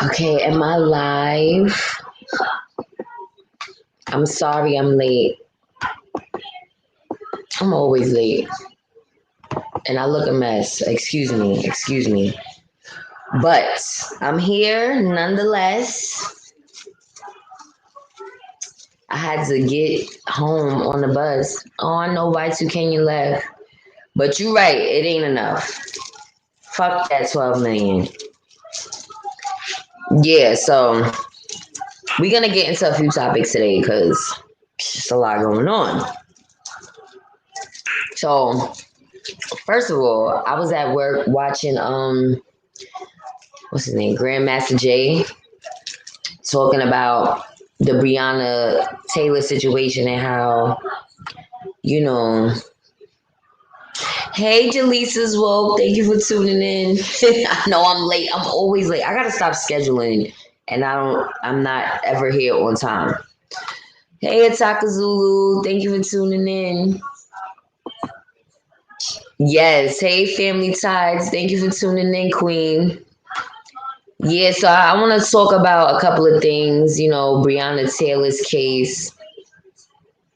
Okay, am I live? I'm sorry I'm late. I'm always late. And I look a mess. Excuse me. But I'm here nonetheless. I had to get home on the bus. Oh, I know Y2 Kenyon left. But you're right, it ain't enough. Fuck that 12 million. Yeah, so we're gonna get into a few topics today because there's a lot going on. So first of all, I was at work watching what's his name? Grandmaster Jay talking about the Breonna Taylor situation and how, you know, hey Jaleesa's woke, thank you for tuning in. I know I'm late. I'm always late. I gotta stop scheduling and I'm not ever here on time. Hey Ataka Zulu, thank you for tuning in. Yes, hey Family Tides, thank you for tuning in, Queen. Yeah, so I want to talk about a couple of things, Breonna Taylor's case.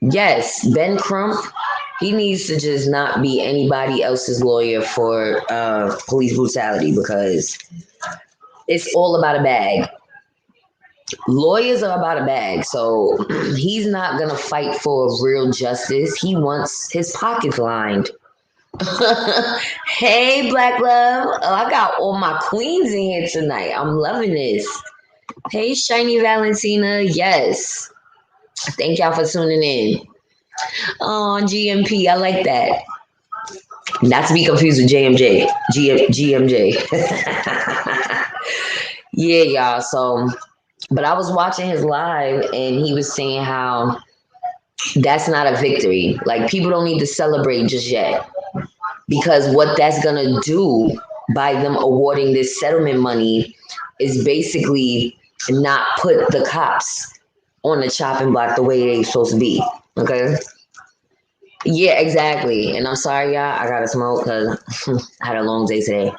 Yes, Ben Crump, he needs to just not be anybody else's lawyer for police brutality because it's all about a bag. Lawyers are about a bag, so he's not going to fight for real justice. He wants his pockets lined. Hey, Black Love. Oh, I got all my queens in here tonight. I'm loving this. Hey, Shiny Valentina. Yes. Thank y'all for tuning in. Oh, GMP. I like that. Not to be confused with JMJ. GMJ. Yeah, y'all. So, but I was watching his live and he was saying how that's not a victory. Like, people don't need to celebrate just yet. Because what that's going to do by them awarding this settlement money is basically not put the cops on the chopping block the way they're supposed to be. Okay? Yeah, exactly. And I'm sorry, y'all. I got to smoke because I had a long day today.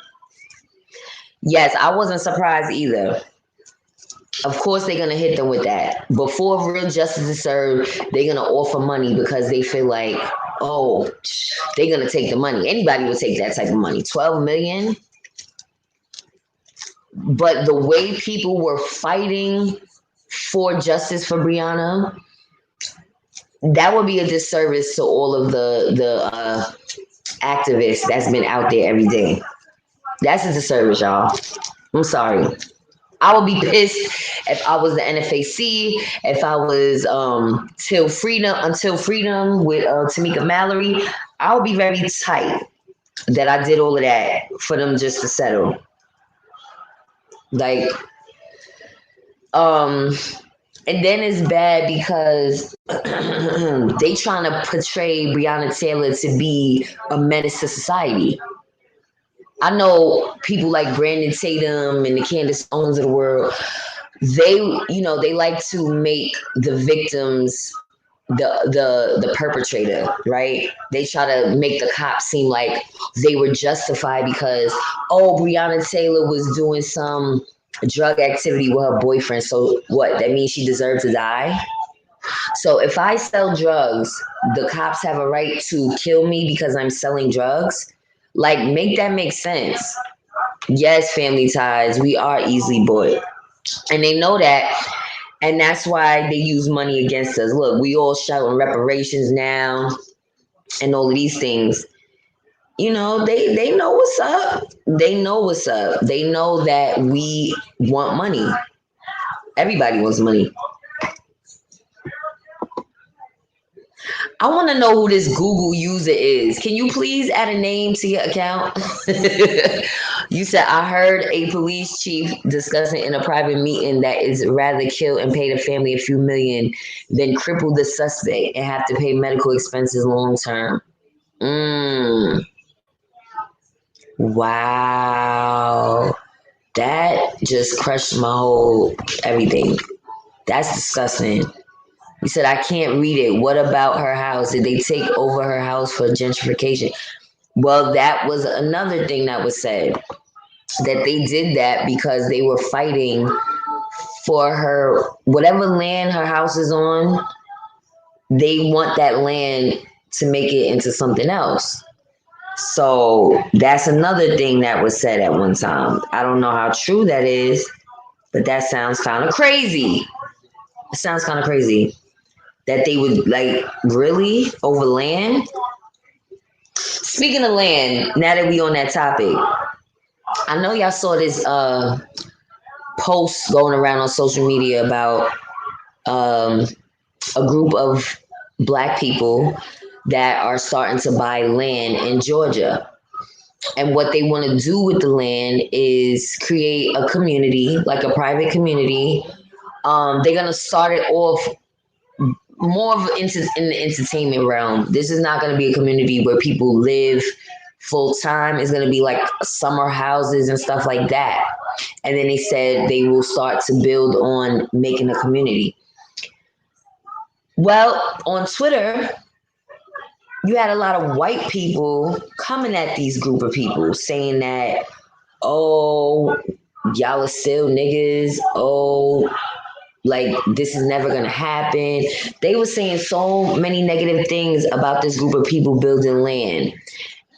Yes, I wasn't surprised either. Of course, they're going to hit them with that. Before real justice is served, they're going to offer money because they feel like, oh, they're going to take the money. Anybody would take that type of money. 12 million. But the way people were fighting for justice for Breonna, that would be a disservice to all of the activists that's been out there every day. That's a disservice, y'all. I'm sorry. I would be pissed if I was the NFAC, if I was Until Freedom with Tamika Mallory. I would be very tight that I did all of that for them just to settle. Like, and then it's bad because they trying to portray Breonna Taylor to be a menace to society. I know people like Brandon Tatum and the Candace Owens of the world. They like to make the victims the perpetrator, right? They try to make the cops seem like they were justified because, oh, Breonna Taylor was doing some drug activity with her boyfriend. So what? That means she deserves to die? So if I sell drugs, the cops have a right to kill me because I'm selling drugs? Like, make that make sense. Yes, Family Ties, we are easily bought. And they know that. And that's why they use money against us. Look, we all shouting reparations now and all of these things. They know what's up. They know what's up. They know that we want money. Everybody wants money. I want to know who this Google user is. Can you please add a name to your account? You said, I heard a police chief discussing in a private meeting that is rather kill and pay the family a few million than cripple the suspect and have to pay medical expenses long term. Wow. That just crushed my whole everything. That's disgusting. You said, I can't read it. What about her house? Did they take over her house for gentrification? Well, that was another thing that was said, that they did that because they were fighting for her, whatever land her house is on, they want that land to make it into something else. So that's another thing that was said at one time. I don't know how true that is, but that sounds kind of crazy. It sounds kind of crazy that they would like really over land. Speaking of land, now that we on that topic, I know y'all saw this post going around on social media about um, a group of black people that are starting to buy land in Georgia. And what they want to do with the land is create a community, like a private community. They're gonna start it off more of in the entertainment realm. This is not gonna be a community where people live full time. It's gonna be like summer houses and stuff like that. And then they said they will start to build on making a community. Well, on Twitter, you had a lot of white people coming at these group of people saying that, oh, y'all are still niggas. Oh, like this is never gonna happen. They were saying so many negative things about this group of people building land.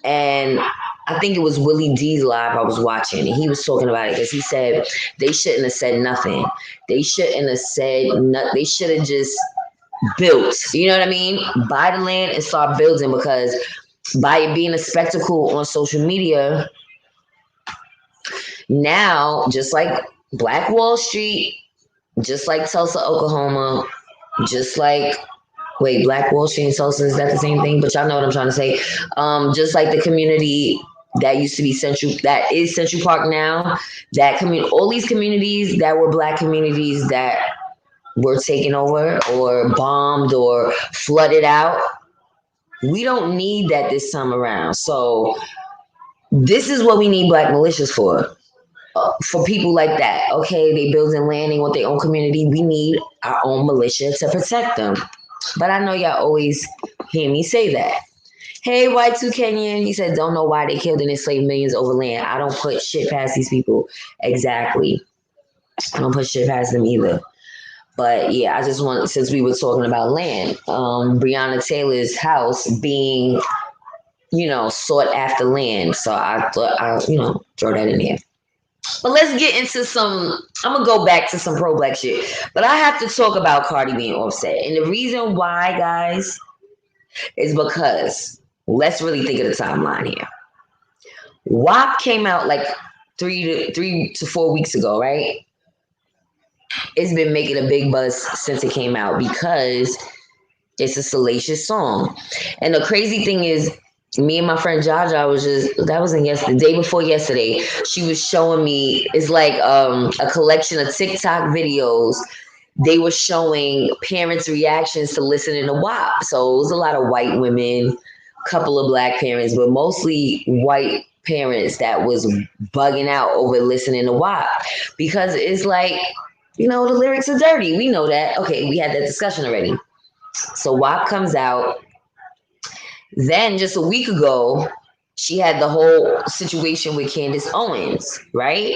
And I think it was Willie D's live I was watching, and he was talking about it because he said they shouldn't have said nothing. They shouldn't have said nothing. They should have just built. You know what I mean? Buy the land and start building, because by it being a spectacle on social media, now just like Black Wall Street, just like Tulsa, Oklahoma, just like Black Wall Street and Tulsa, is that the same thing? But y'all know what I'm trying to say. Just like the community that used to be Central, that is Central Park now, that all these communities that were black communities that were taken over or bombed or flooded out. We don't need that this time around. So this is what we need black militias for people like that. Okay, they building land, they want their own community. We need our own militia to protect them. But I know y'all always hear me say that. Hey, Y2 Kenyan, he said, don't know why they killed and enslaved millions over land. I don't put shit past these people. Exactly. I don't put shit past them either. But yeah, I just want, since we were talking about land, Breonna Taylor's house being, sought after land. So I thought throw that in there. But let's get into I'm going to go back to some pro-black shit. But I have to talk about Cardi B and Offset. And the reason why, guys, is because let's really think of the timeline here. WAP came out like 3 to 4 weeks ago, right? It's been making a big buzz since it came out because it's a salacious song. And the crazy thing is, me and my friend Jaja the day before yesterday, she was showing me, it's like a collection of TikTok videos. They were showing parents' reactions to listening to WAP. So it was a lot of white women, a couple of black parents, but mostly white parents that was bugging out over listening to WAP, because it's like, the lyrics are dirty. We know that. Okay, we had that discussion already. So WAP comes out. Then just a week ago, she had the whole situation with Candace Owens, right?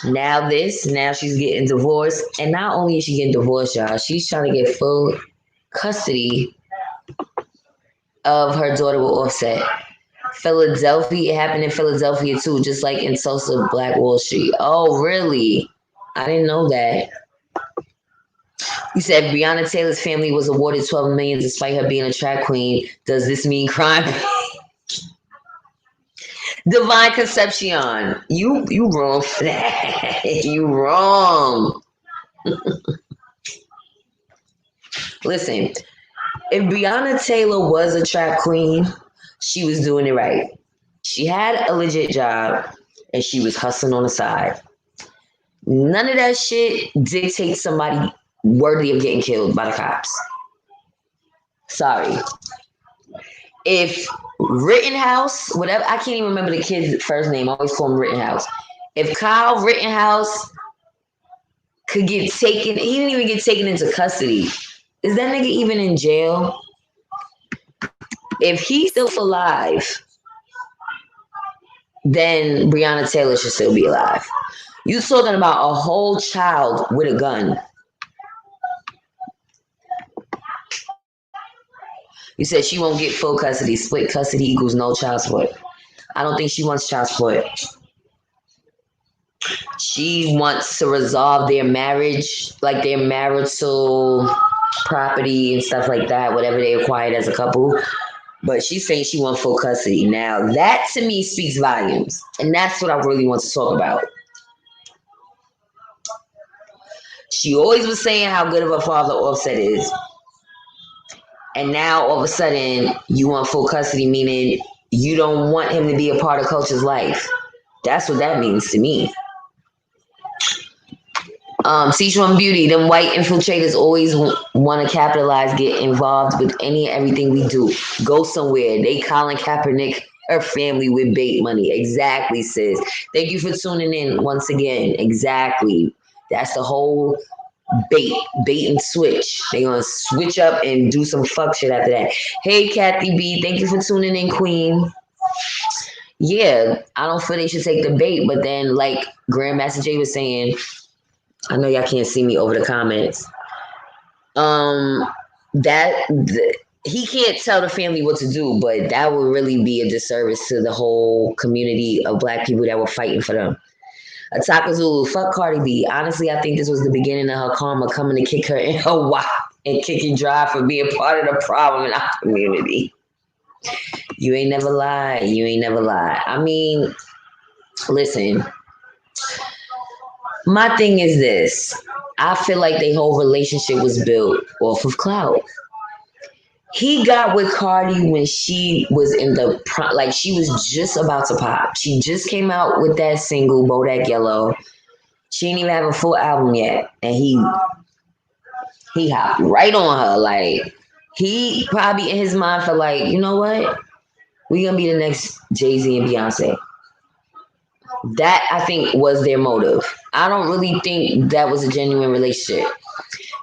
Now she's getting divorced. And not only is she getting divorced, y'all, she's trying to get full custody of her daughter with Offset. Philadelphia, it happened in Philadelphia too, just like in Tulsa, Black Wall Street. Oh, really? I didn't know that. You said Breonna Taylor's family was awarded $12 million despite her being a track queen. Does this mean crime? Divine Concepcion, you wrong for that. You wrong. Listen, if Breonna Taylor was a track queen, she was doing it right. She had a legit job and she was hustling on the side. None of that shit dictates somebody worthy of getting killed by the cops. Sorry. If Rittenhouse, whatever, I can't even remember the kid's first name. I always call him Rittenhouse. If Kyle Rittenhouse could get taken, he didn't even get taken into custody. Is that nigga even in jail? If he's still alive, then Breonna Taylor should still be alive. You talking about a whole child with a gun. You said she won't get full custody. Split custody equals no child support. I don't think she wants child support. She wants to resolve their marriage, like their marital property and stuff like that, whatever they acquired as a couple. But she's saying she wants full custody. Now, that to me speaks volumes. And that's what I really want to talk about. She always was saying how good of a father Offset is. And now all of a sudden you want full custody, meaning you don't want him to be a part of Culture's life. That's what that means to me. Sichuan Beauty, them white infiltrators always want to capitalize, get involved with any and everything we do. Go somewhere. They Colin Kaepernick, her family with bait money. Exactly, sis. Thank you for tuning in once again. Exactly. That's the whole bait and switch. They gonna switch up and do some fuck shit after that. Hey, Kathy B, thank you for tuning in, Queen. Yeah, I don't feel they should take the bait, but then like Grandmaster Jay was saying, I know y'all can't see me over the comments. He can't tell the family what to do, but that would really be a disservice to the whole community of Black people that were fighting for them. Ataka Zulu, fuck Cardi B. Honestly, I think this was the beginning of her karma coming to kick her in her wop and kicking dry for being part of the problem in our community. You ain't never lied. You ain't never lied. I mean, listen. My thing is this. I feel like their whole relationship was built off of clout. He got with Cardi when she was in the like she was just about to pop. She just came out with that single Bodak Yellow. She didn't even have a full album yet, and he hopped right on her. Like he probably in his mind felt like, you know what, we gonna be the next Jay-Z and Beyonce. That I think was their motive. I don't really think that was a genuine relationship.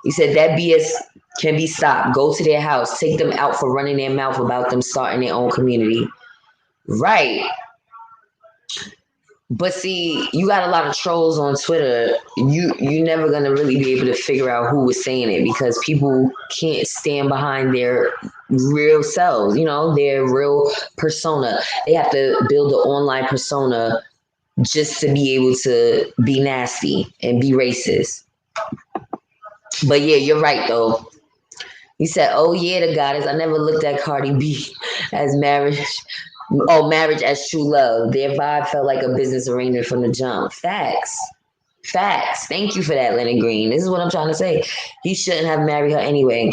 He said that BS can be stopped. Go to their house, take them out for running their mouth about them starting their own community. Right. But see, you got a lot of trolls on Twitter. You're never gonna really be able to figure out who was saying it because people can't stand behind their real selves, you know, their real persona. They have to build an online persona just to be able to be nasty and be racist. But yeah, you're right though. He said, "Oh yeah, the goddess. I never looked at Cardi B as marriage. Oh, marriage as true love. Their vibe felt like a business arrangement from the jump. Facts. Facts. Thank you for that, Leonard Green. This is what I'm trying to say. He shouldn't have married her anyway.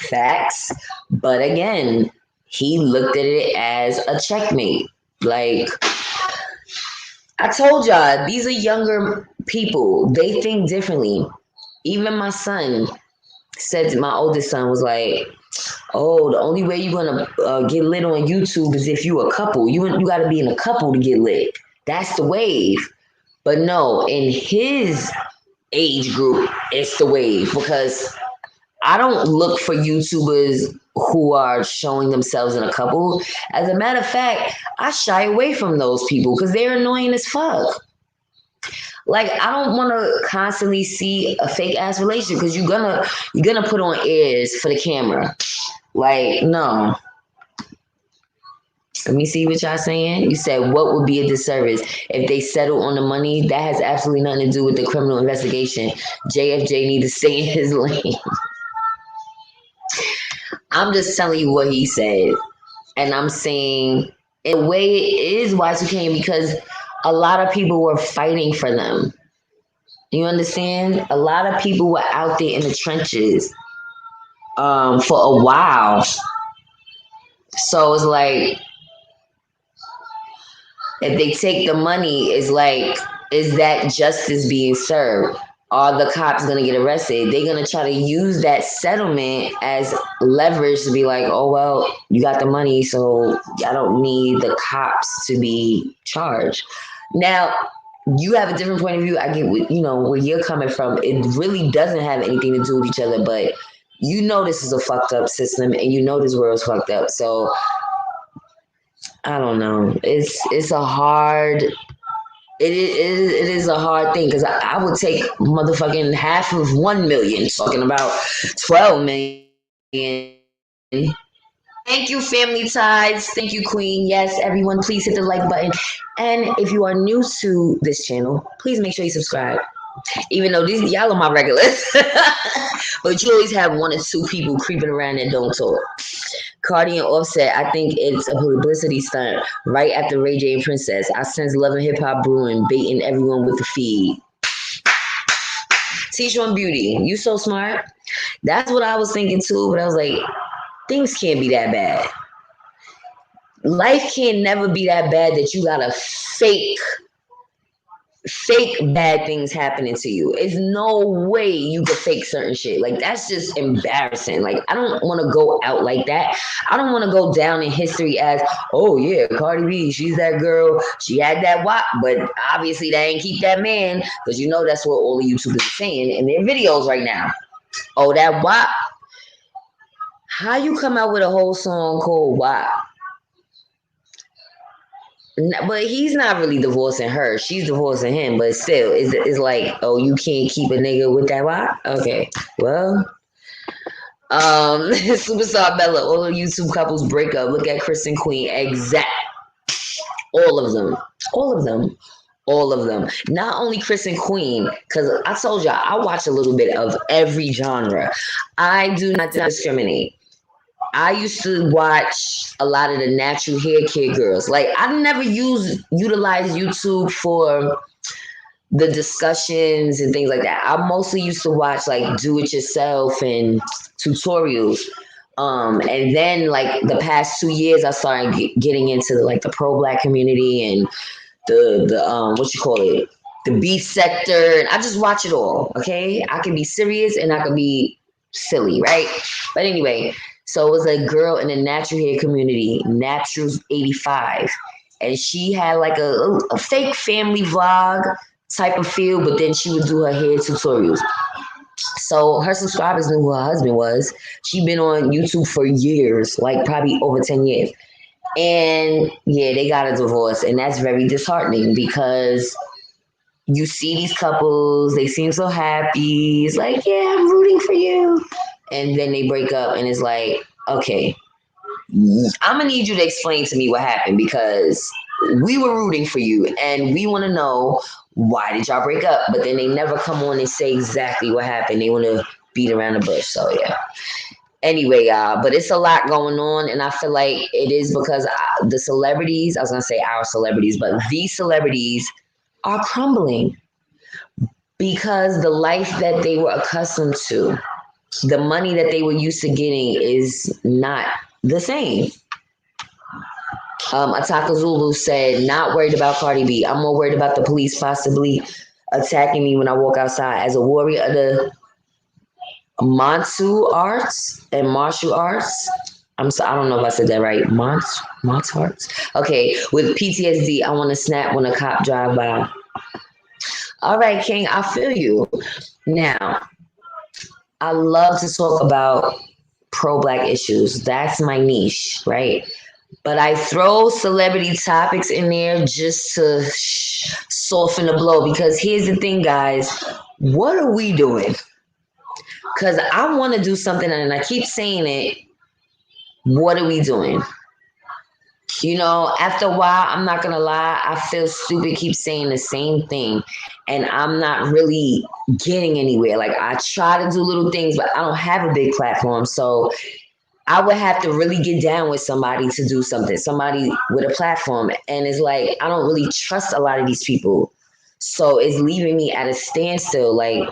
Facts. But again, he looked at it as a checkmate. Like, I told y'all, these are younger people. They think differently. Even my son said to my oldest son was like, oh, the only way you're gonna get lit on YouTube is if you a couple. You got to be in a couple to get lit. That's the wave. But no, in his age group, it's the wave because I don't look for YouTubers who are showing themselves in a couple. As a matter of fact, I shy away from those people because they're annoying as fuck. Like I don't want to constantly see a fake ass relationship because you're gonna put on airs for the camera. Like no. Let me see what y'all saying. You said what would be a disservice if they settle on the money? That has absolutely nothing to do with the criminal investigation. JFJ need to stay in his lane. I'm just telling you what he said, and I'm saying in a way it is Y2K because a lot of people were fighting for them. You understand? A lot of people were out there in the trenches for a while. So it's like, if they take the money, it's like, is that justice being served? Are the cops going to get arrested? They're going to try to use that settlement as leverage to be like, oh, well, you got the money, so I don't need the cops to be charged. Now, you have a different point of view. I get, where you're coming from. It really doesn't have anything to do with each other, but you know this is a fucked up system, and you know this world's fucked up. So I don't know. It's a hard. It is a hard thing because I would take motherfucking half of 1 million, talking about 12 million. Thank you, Family Ties. Thank you, Queen. Yes, everyone, please hit the like button. And if you are new to this channel, please make sure you subscribe. Even though these y'all are my regulars, but you always have one or two people creeping around that don't talk. Cardi and Offset, I think it's a publicity stunt. Right after Ray J and Princess, I sense Love and Hip Hop brewing, baiting everyone with the feed. T-Shwan Beauty, you so smart. That's what I was thinking too, but I was like, things can't be that bad. Life can never be that bad that you gotta fake bad things happening to you. It's no way you could fake certain shit. Like, that's just embarrassing. Like, I don't want to go out like that. I don't want to go down in history as, oh yeah, Cardi B, she's that girl, she had that WAP, but obviously they ain't keep that man, because you know that's what all the YouTubers are saying in their videos right now. Oh, that WAP. How you come out with a whole song called WAP? But he's not really divorcing her. She's divorcing him. But still, it's like, oh, you can't keep a nigga with that WAP? Okay, well, Superstar Bella, all the YouTube couples break up. Look at Chris and Queen. Exact. All of them. All of them. All of them. Not only Chris and Queen, because I told y'all, I watch a little bit of every genre. I do not discriminate. I used to watch a lot of the natural hair care girls. Like, I never utilize YouTube for the discussions and things like that. I mostly used to watch like do it yourself and tutorials. And then like the past 2 years, I started getting into like the pro black community and the what you call it, the beef sector. And I just watch it all. Okay, I can be serious and I can be silly, right? But anyway. So it was a girl in the natural hair community, Naturals 85. And she had like a fake family vlog type of feel, but then she would do her hair tutorials. So her subscribers knew who her husband was. She'd been on YouTube for years, like probably over 10 years. And yeah, they got a divorce. And that's very disheartening because you see these couples, they seem so happy. It's like, yeah, I'm rooting for you. And then they break up and it's like, okay, I'm gonna need you to explain to me what happened because we were rooting for you and we want to know why did y'all break up. But then they never come on and say exactly what happened. They want to beat around the bush. So yeah. Anyway, but it's a lot going on, and I feel like it is because the celebrities, I was gonna say our celebrities, but these celebrities are crumbling because the life that they were accustomed to, the money that they were used to getting is not the same. Ataka Zulu said, not worried about Cardi B. I'm more worried about the police possibly attacking me when I walk outside. As a warrior of the Mansu arts and martial arts. I don't know if I said that right. Martial arts? Okay, with PTSD, I want to snap when a cop drive by. All right, King, I feel you. Now, I love to talk about pro-black issues. That's my niche, right? But I throw celebrity topics in there just to soften the blow. Because here's the thing, guys. What are we doing? Because I want to do something, and I keep saying it. What are we doing? You know, after a while, I'm not going to lie, I feel stupid, keep saying the same thing. And I'm not really getting anywhere. Like, I try to do little things, but I don't have a big platform. So I would have to really get down with somebody to do something, somebody with a platform. And it's like, I don't really trust a lot of these people. So it's leaving me at a standstill. Like,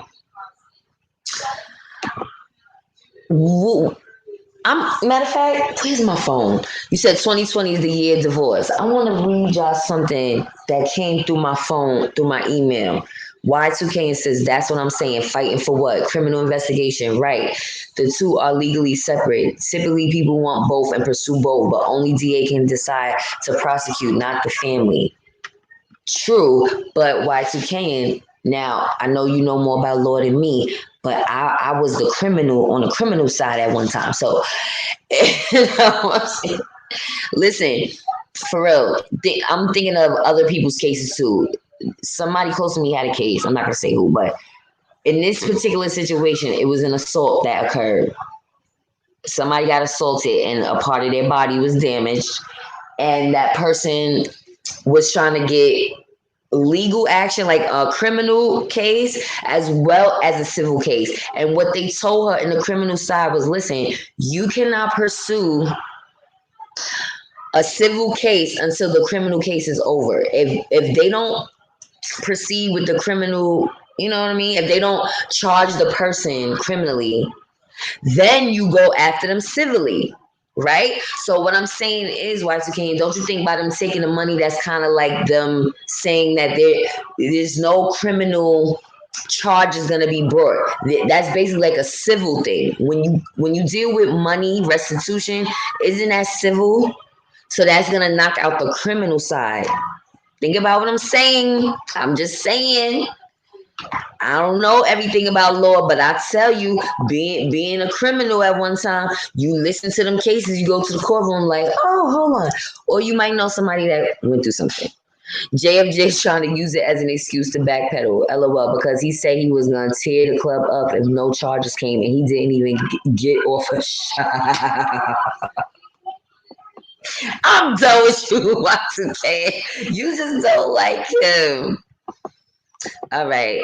matter of fact, where's my phone? You said 2020 is the year of divorce. I want to read y'all something that came through my phone, through my email. Y2K says, that's what I'm saying. Fighting for what? Criminal investigation. Right. The two are legally separate. Typically, people want both and pursue both, but only DA can decide to prosecute, not the family. True, but Y2K, now, I know you know more about law than me, but I was the criminal on the criminal side at one time. So, you know what I'm saying? Listen, for real, I'm thinking of other people's cases too. Somebody close to me had a case. I'm not gonna say who, but in this particular situation, it was an assault that occurred. Somebody got assaulted and a part of their body was damaged, and that person was trying to get legal action, like a criminal case as well as a civil case. And what they told her in the criminal side was, listen, you cannot pursue a civil case until the criminal case is over. If they don't proceed with the criminal, you know what I mean? If they don't charge the person criminally, then you go after them civilly. Right? So what I'm saying is, Y2K, don't you think by them taking the money, that's kind of like them saying that there's no criminal charge is gonna be brought. That's basically like a civil thing. When you deal with money restitution, isn't that civil? So that's gonna knock out the criminal side. Think about what I'm saying. I'm just saying. I don't know everything about law, but I tell you, being a criminal at one time, you listen to them cases, you go to the courtroom like, oh, hold on. Or you might know somebody that went through something. JFJ's trying to use it as an excuse to backpedal, LOL, because he said he was going to tear the club up if no charges came, and he didn't even get off a shot. I'm done with you, Y2K. You just don't like him. All right.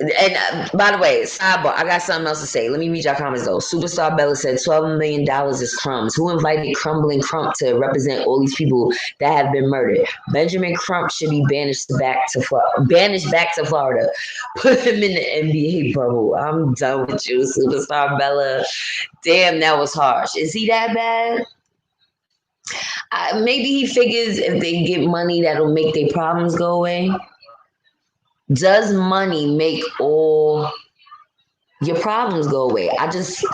And by the way, sidebar, I got something else to say. Let me read your comments though. Superstar Bella said $12 million is crumbs. Who invited Crumbling Crump to represent all these people that have been murdered? Benjamin Crump should be banished back to Florida. Put him in the NBA bubble. I'm done with you, Superstar Bella. Damn, that was harsh. Is he that bad? Maybe he figures if they get money, that'll make their problems go away. Does money make all your problems go away? I just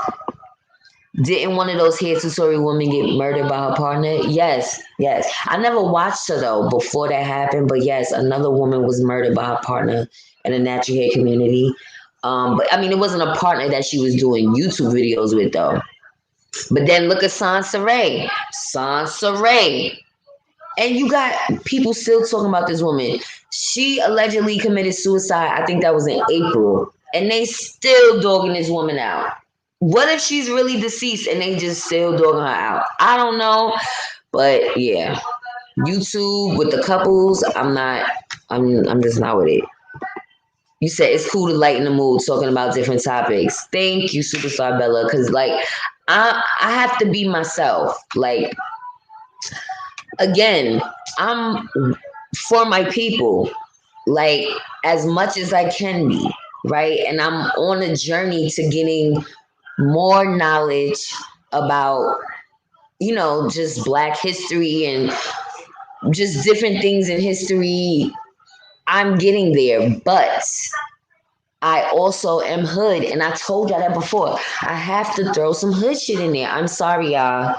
didn't one of those hair tutorial women get murdered by her partner. Yes. I never watched her though before that happened, but yes, another woman was murdered by her partner in the natural hair community. But I mean, it wasn't a partner that she was doing YouTube videos with though. But then look at Sansaray. And you got people still talking about this woman. She allegedly committed suicide. I think that was in April. And they still dogging this woman out. What if she's really deceased and they just still dogging her out? I don't know. But yeah. YouTube with the couples, I'm just not with it. You said it's cool to lighten the mood talking about different topics. Thank you, Superstar Bella. Cause like I have to be myself. Like again, I'm for my people, like as much as I can be, right? And I'm on a journey to getting more knowledge about, just Black history and just different things in history. I'm getting there, but I also am hood. And I told y'all that before. I have to throw some hood shit in there. I'm sorry, y'all.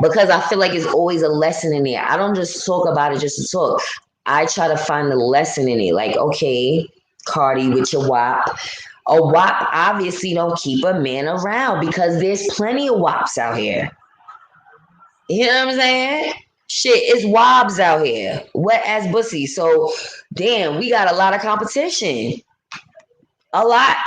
Because I feel like it's always a lesson in there. I don't just talk about it just to talk. I try to find the lesson in it. Like, okay, Cardi with your WAP. A WAP obviously don't keep a man around because there's plenty of WAPs out here. You know what I'm saying? Shit, it's WAPs out here. Wet ass pussy. So, damn, we got a lot of competition. A lot.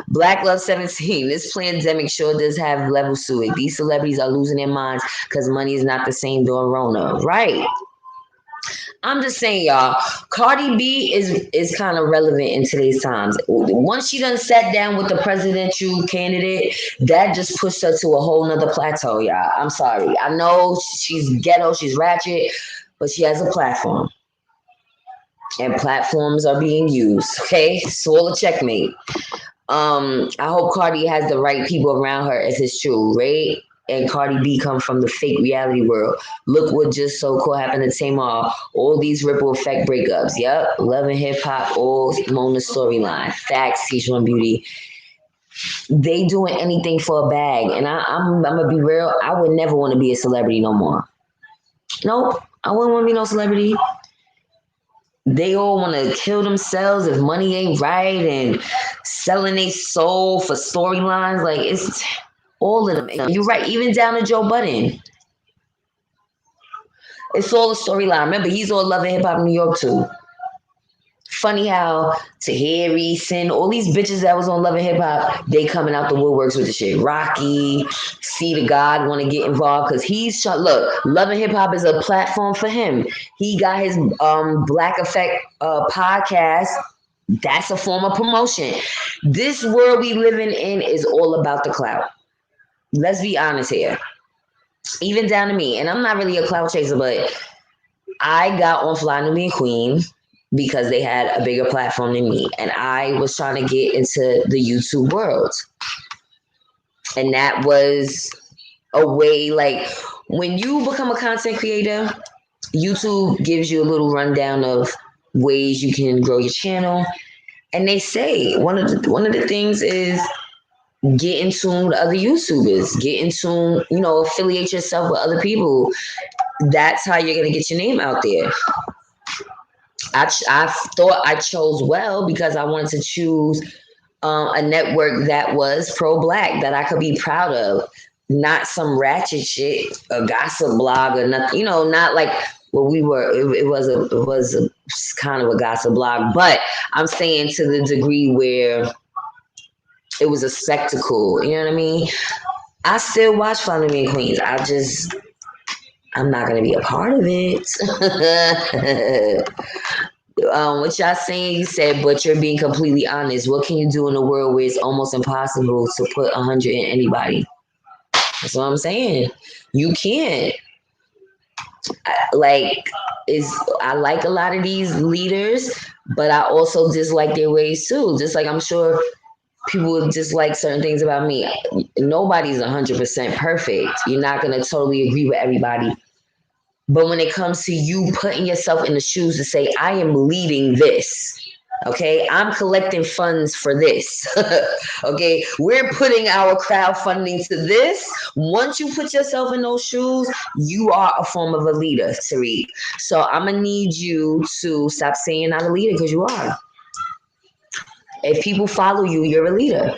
Black Love 17. This pandemic sure does have levels to it. These celebrities are losing their minds because money is not the same during Rona. Right. I'm just saying, y'all, Cardi B is kind of relevant in today's times. Once she done sat down with the presidential candidate, that just pushed her to a whole nother plateau, y'all. I'm sorry. I know she's ghetto, she's ratchet, but she has a platform. And platforms are being used, okay? It's all a checkmate. I hope Cardi has the right people around her, if it's true. Ray and Cardi B come from the fake reality world. Look what just so cool happened to Tamar. All these ripple effect breakups. Yep. Love and hip hop, all Mona storyline. Facts, Teach One Beauty. They doing anything for a bag. And I'm gonna be real, I would never want to be a celebrity no more. Nope. I wouldn't want to be no celebrity. they all want to kill themselves if money ain't right and selling their soul for storylines. Like, it's all of them. You're right, even down to Joe Budden. It's all a storyline. Remember, he's all Love and Hip Hop New York too. Funny how Tahiri, Sin, all these bitches that was on Love and Hip Hop, they coming out the woodworks with the shit. Rocky, C the God want to get involved because he's look. Love and Hip Hop is a platform for him. He got his Black Effect podcast. That's a form of promotion. This world we living in is all about the clout. Let's be honest here. Even down to me, and I'm not really a clout chaser, but I got on Fly New Me Queen because they had a bigger platform than me. And I was trying to get into the YouTube world. And that was a way, like, when you become a content creator, YouTube gives you a little rundown of ways you can grow your channel. And they say one of the things is get in tune with other YouTubers, get in tune, affiliate yourself with other people. That's how you're going to get your name out there. I thought I chose well because I wanted to choose a network that was pro-Black, that I could be proud of, not some ratchet shit, a gossip blog or nothing, not like what we were. It was a kind of a gossip blog, but I'm saying to the degree where it was a spectacle. You know what I mean? I still watch Fly New Me Queens. I'm not going to be a part of it. What y'all saying? You said, but you're being completely honest. What can you do in a world where it's almost impossible to put 100 in anybody? That's what I'm saying. You can't. I like a lot of these leaders, but I also dislike their ways too. Just like I'm sure people would dislike certain things about me. Nobody's 100% perfect. You're not going to totally agree with everybody. But when it comes to you putting yourself in the shoes to say, I am leading this, okay? I'm collecting funds for this, okay? We're putting our crowdfunding to this. Once you put yourself in those shoes, you are a form of a leader, Tariq. So I'm going to need you to stop saying you're not a leader, because you are. If people follow you, you're a leader.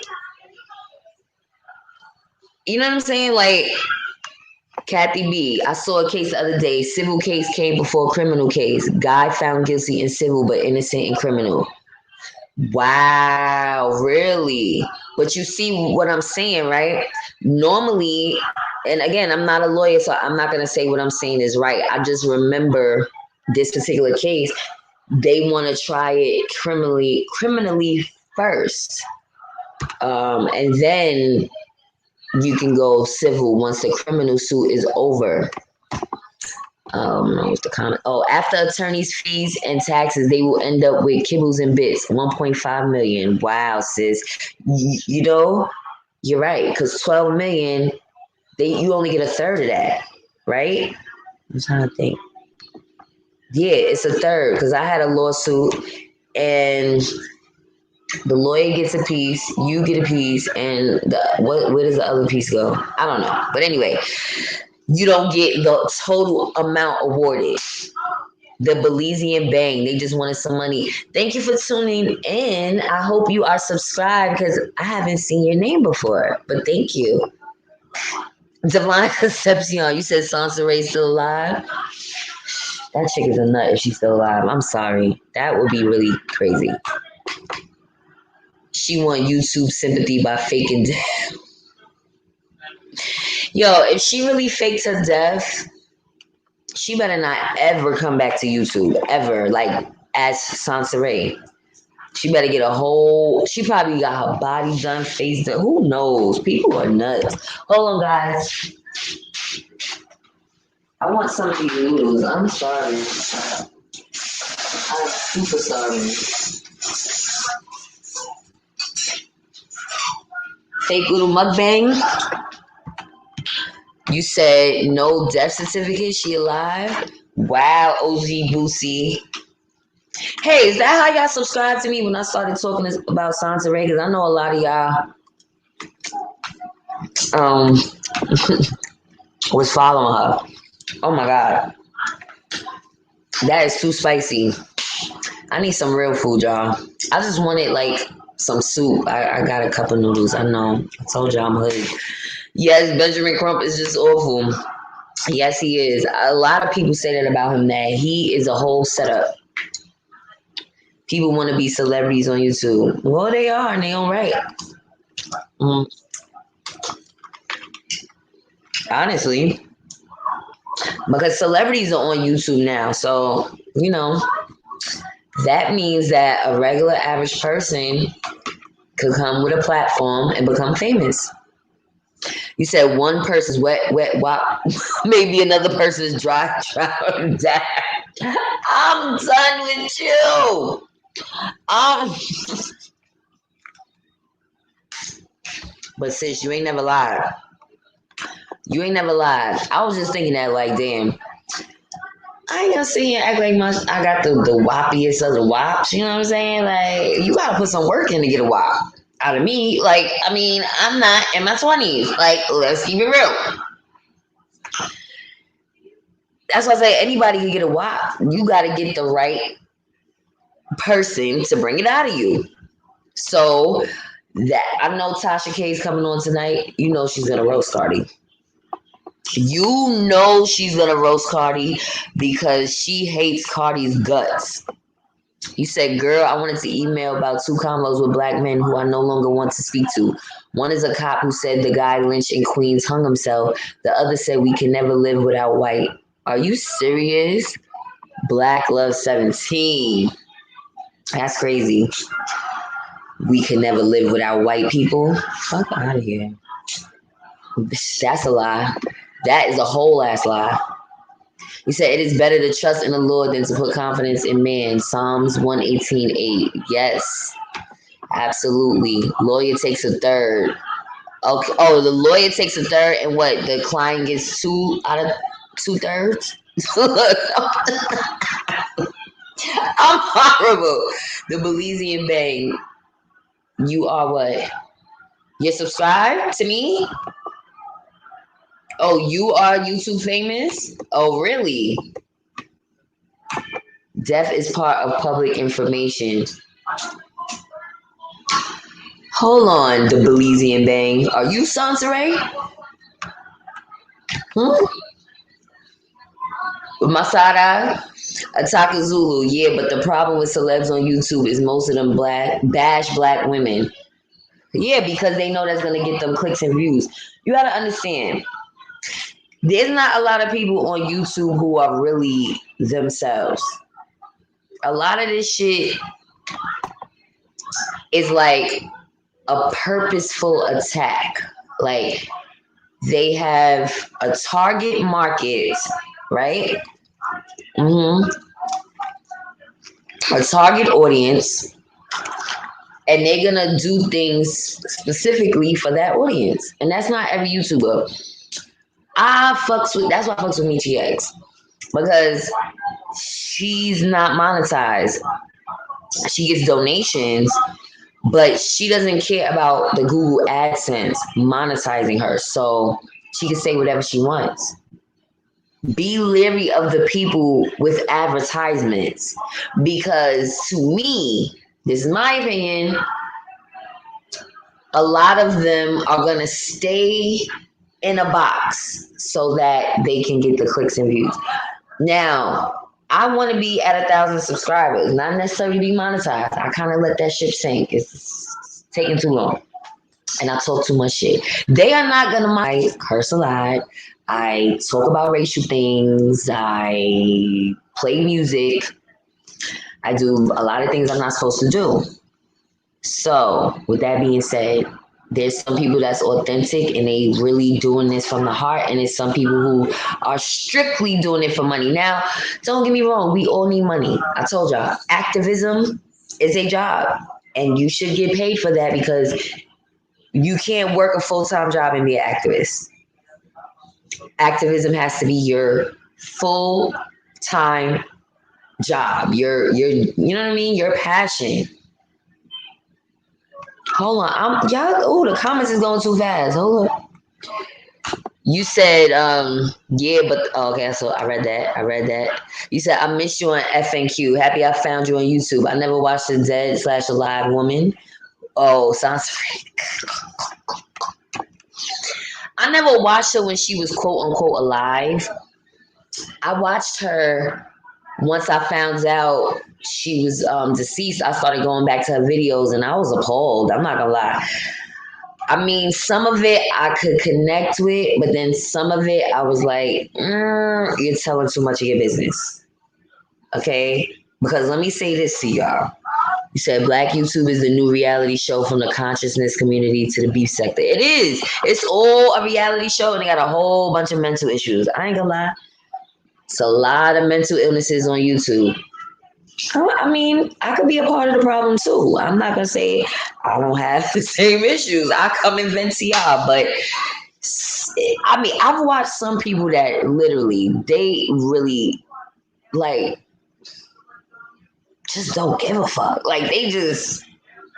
You know what I'm saying? Like, Kathy B, I saw a case the other day. Civil case came before criminal case. Guy found guilty in civil but innocent in criminal. Wow, really? But you see what I'm saying, right? Normally, and again, I'm not a lawyer, so I'm not going to say what I'm saying is right. I just remember this particular case. They want to try it criminally first. And then you can go civil once the criminal suit is over. What's the comment? Oh, after attorney's fees and taxes, they will end up with kibbles and bits. 1.5 million. Wow, sis. You're right. Because 12 million, you only get a third of that, right? I'm trying to think. Yeah, it's a third. Because I had a lawsuit, and the lawyer gets a piece, you get a piece, and where does the other piece go? I don't know. But anyway, you don't get the total amount awarded. The Belizean Bang, they just wanted some money. Thank you for tuning in. I hope you are subscribed, because I haven't seen your name before. But thank you. Divine Concepcion, you said Sansa Ray's still alive? That chick is a nut if she's still alive. I'm sorry. That would be really crazy. She want YouTube sympathy by faking death. Yo, if she really fakes her death, she better not ever come back to YouTube, ever, like, as Sansa Ray. She better get she probably got her body done, face done. Who knows? People are nuts. Hold on, guys. I want some of these noodles. I'm sorry. I'm super sorry. Fake little mukbang. You said no death certificate. She alive? Wow, OG Boosie. Hey, is that how y'all subscribed to me when I started talking about Sansa Ray? Because I know a lot of y'all was following her. Oh my God. That is too spicy. I need some real food, y'all. I just wanted like some soup. I got a cup of noodles. I know. I told y'all I'm hood. Yes, Benjamin Crump is just awful. Yes, he is. A lot of people say that about him, that he is a whole setup. People want to be celebrities on YouTube. Well, they are in their own right. Honestly. Because celebrities are on YouTube now. So, that means that a regular average person could come with a platform and become famous. You said one person's wet, wop. Maybe another person's dry, dry. I'm done with you. But sis, you ain't never lied. You ain't never lied. I was just thinking that, like, damn, I ain't gonna sit here and act like I got the whoppiest of the wops. You know what I'm saying? Like, you gotta put some work in to get a wop out of me. Like, I mean, I'm not in my 20s. Like, let's keep it real. That's why I say anybody can get a wop. You gotta get the right person to bring it out of you. So that I know Tasha K is coming on tonight. You know she's gonna roast Cardi. You know she's gonna roast Cardi because she hates Cardi's guts. You said, girl, I wanted to email about 2 combos with black men who I no longer want to speak to. One is a cop who said the guy lynched in Queens hung himself. The other said we can never live without white. Are you serious? Black Love 17. That's crazy. We can never live without white people. Fuck out of here. That's a lie. That is a whole ass lie. He said, it is better to trust in the Lord than to put confidence in man. Psalms 118:8. Yes, absolutely. Lawyer takes a third. Okay. Oh, the lawyer takes a third, and what? The client gets 2 out of 2/3? I'm horrible. The Belizean Bang. You are what? You're subscribed to me? Oh, you are YouTube famous? Oh, really? Death is part of public information. Hold on, the Belizean Bang. Are you Sansaray? Masada? Ataka Zulu. Yeah, but the problem with celebs on YouTube is most of them bash black women. Yeah, because they know that's going to get them clicks and views. You got to understand, there's not a lot of people on YouTube who are really themselves. A lot of this shit is like a purposeful attack. Like, they have a target market, right? A target audience, and they're gonna do things specifically for that audience. And that's not every YouTuber. That's why I fucks with Michi X, because she's not monetized. She gets donations, but she doesn't care about the Google AdSense monetizing her, so she can say whatever she wants. Be leery of the people with advertisements, because to me, this is my opinion, a lot of them are going to stay in a box so that they can get the clicks and views. Now, I want to be at 1,000 subscribers, not necessarily be monetized. I kind of let that shit sink. It's taking too long. And I talk too much shit. They are not going to I curse a lot. I talk about racial things. I play music. I do a lot of things I'm not supposed to do. So, with that being said, there's some people that's authentic and they really doing this from the heart, and there's some people who are strictly doing it for money. Now, don't get me wrong, we all need money. I told y'all, activism is a job, and you should get paid for that, because you can't work a full-time job and be an activist. Activism has to be your full-time job. Your you know what I mean? Your passion. Hold on. The comments is going too fast. Hold on. You said, yeah, but okay, so I read that. You said I missed you on FNQ. Happy I found you on YouTube. I never watched a dead/alive woman. Oh, sounds fake. I never watched her when she was quote unquote alive. I watched her once I found out she was deceased. I started going back to her videos and I was appalled. I'm not gonna lie. I mean, some of it I could connect with, but then some of it I was like, you're telling too much of your business. Okay? Because let me say this to y'all. You said Black YouTube is the new reality show from the consciousness community to the beef sector. It is. It's all a reality show and they got a whole bunch of mental issues. I ain't gonna lie. It's a lot of mental illnesses on YouTube. I mean, I could be a part of the problem too. I'm not gonna say I don't have the same issues. I come and vent to y'all, but I mean, I've watched some people that literally they really like just don't give a fuck. Like they just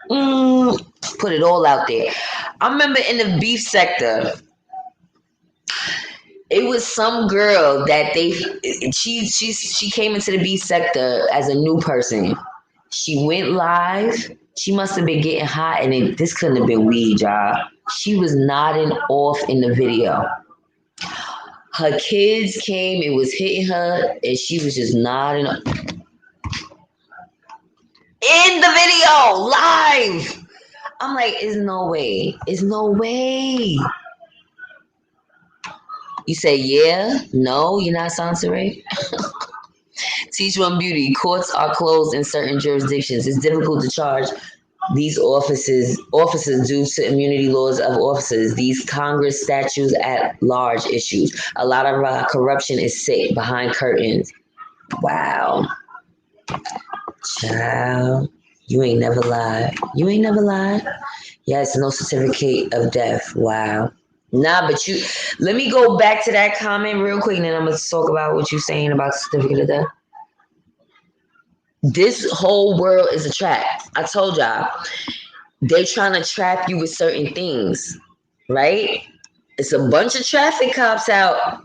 put it all out there. I remember in the beef sector, it was some girl that she came into the beef sector as a new person. She went live. She must have been getting hot, and this couldn't have been weed, y'all. She was nodding off in the video. Her kids came and was hitting her, and she was just nodding in the video live. I'm like, it's no way. It's no way. You say, yeah, no, you're not censoring. Teach One Beauty. Courts are closed in certain jurisdictions. It's difficult to charge these officers due to immunity laws of officers. These Congress statutes at large issues. A lot of corruption is sick behind curtains. Wow. Child, you ain't never lied. You ain't never lied. Yes, no certificate of death. Wow. Nah, but let me go back to that comment real quick and then I'm going to talk about what you're saying about certificate of death. This whole world is a trap. I told y'all. They trying to trap you with certain things, right? It's a bunch of traffic cops out,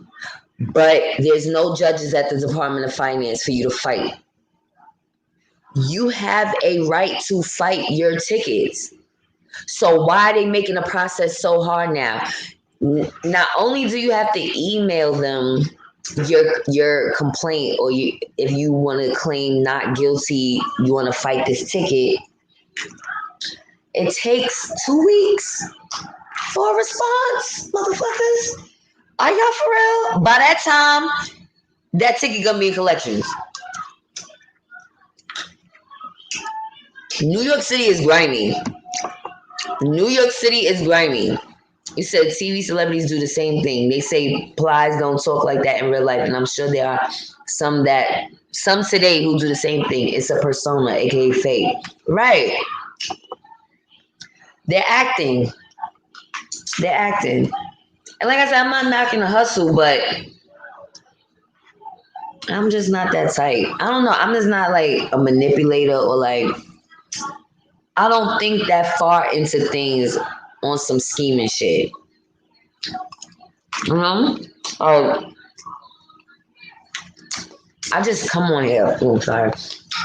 but there's no judges at the Department of Finance for you to fight. You have a right to fight your tickets. So why are they making the process so hard now? Not only do you have to email them your complaint, or if you want to claim not guilty, you want to fight this ticket, it takes 2 weeks for a response, motherfuckers. Are y'all for real? By that time, that ticket gonna be in collections. New York City is grimy. New York City is grimy. You said TV celebrities do the same thing. They say Plies don't talk like that in real life, and I'm sure there are some today who do the same thing. It's a persona, aka fake. Right. They're acting. They're acting. And like I said, I'm not knocking the hustle, but I'm just not that type. I don't know. I'm just not like a manipulator or like, I don't think that far into things on some scheming shit. Oh, I just come on here. Oh, sorry.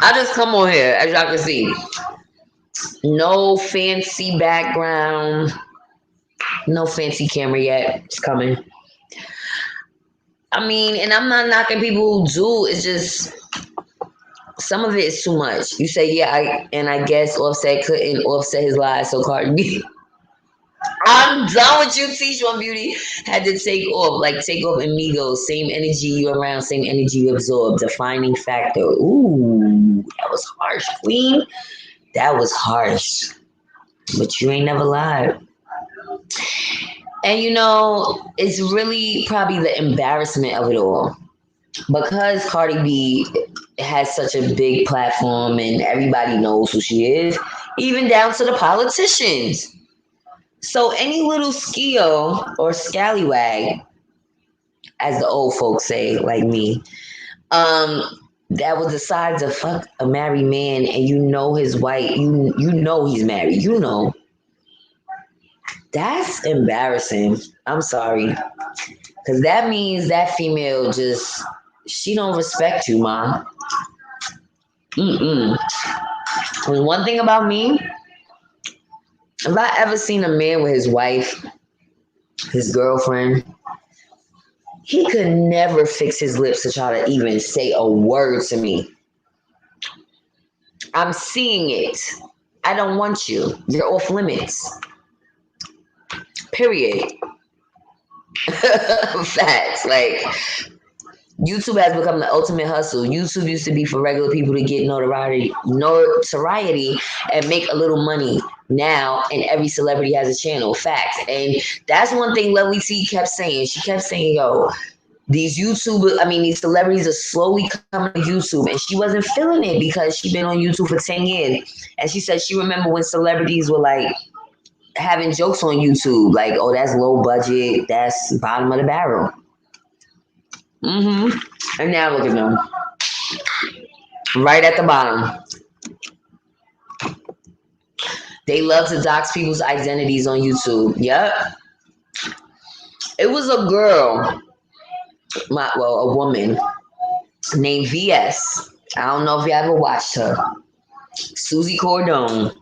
I just come on here, as y'all can see. No fancy background. No fancy camera yet. It's coming. I mean, and I'm not knocking people who do. It's just some of it is too much. You say, yeah, I guess Offset couldn't offset his lies, so Cardi B. I'm done with you, Teach One Beauty. Had to take off Amigos. Same energy you around, same energy you absorb. Defining factor. Ooh, that was harsh, Queen. That was harsh. But you ain't never lied. And it's really probably the embarrassment of it all. Because Cardi B has such a big platform and everybody knows who she is, even down to the politicians. So any little skio or scallywag, as the old folks say, like me, that will decide to fuck a married man and his wife, you know he's married, That's embarrassing. I'm sorry. Because that means that female just, she don't respect you, mom. Mm-mm. And one thing about me, if I ever seen a man with his wife, his girlfriend, he could never fix his lips to try to even say a word to me. I'm seeing it. I don't want you. You're off limits. Period. Facts. Like, YouTube has become the ultimate hustle. YouTube used to be for regular people to get notoriety and make a little money. Now, and every celebrity has a channel. Facts. And that's one thing Lovely T kept saying. She kept saying, yo, these these celebrities are slowly coming to YouTube. And she wasn't feeling it because she'd been on YouTube for 10 years. And she said she remember when celebrities were like having jokes on YouTube, like, oh, that's low budget, that's bottom of the barrel. And now look at them. Right at the bottom. They love to dox people's identities on YouTube. Yep. It was a girl, a woman named VS. I don't know if you ever watched her. Susie Cordone.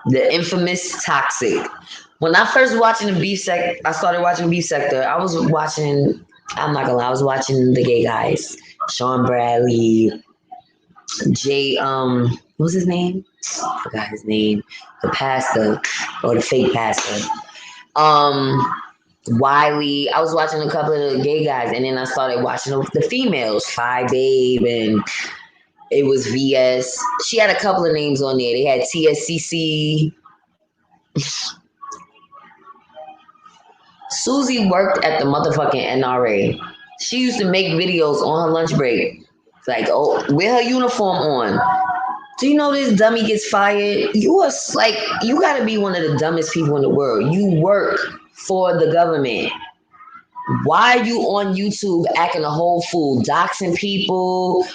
The infamous Toxic. When I first watching the Beef Sector, I started watching Beef Sector. I'm not gonna lie, I was watching the gay guys. Sean Bradley, Jay, what was his name? I forgot his name. The pastor, or the fake pastor. Wiley. I was watching a couple of the gay guys, and then I started watching the females, Phi Babe, and it was VS. She had a couple of names on there. They had TSCC. Susie worked at the motherfucking NRA. She used to make videos on her lunch break. Like, oh, with her uniform on. Do you know this dummy gets fired? You gotta be one of the dumbest people in the world. You work for the government. Why are you on YouTube acting a whole fool, doxing people,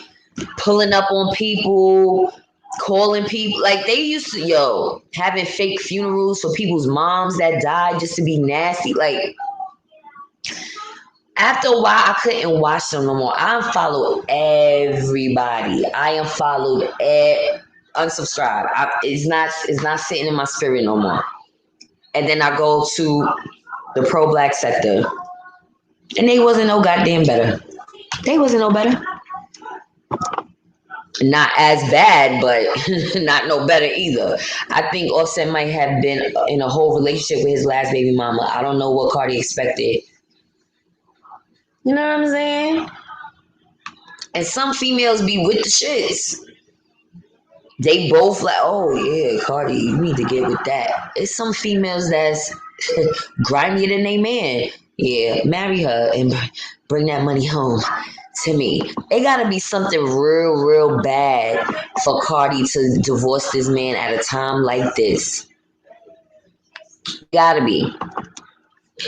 pulling up on people, calling people? Like, they used to, having fake funerals for people's moms that died just to be nasty. Like, after a while, I couldn't watch them no more. I unfollowed everybody. I unfollowed unsubscribe. It's not sitting in my spirit no more. And then I go to the pro-black sector, and they wasn't no goddamn better. They wasn't no better. Not as bad, but not no better either. I think Offset might have been in a whole relationship with his last baby mama. I don't know what Cardi expected. You know what I'm saying? And some females be with the shits. They both like, oh yeah, Cardi, you need to get with that. It's some females that's grimier than they man. Yeah, marry her and bring that money home to me. It gotta be something real, real bad for Cardi to divorce this man at a time like this. Gotta be.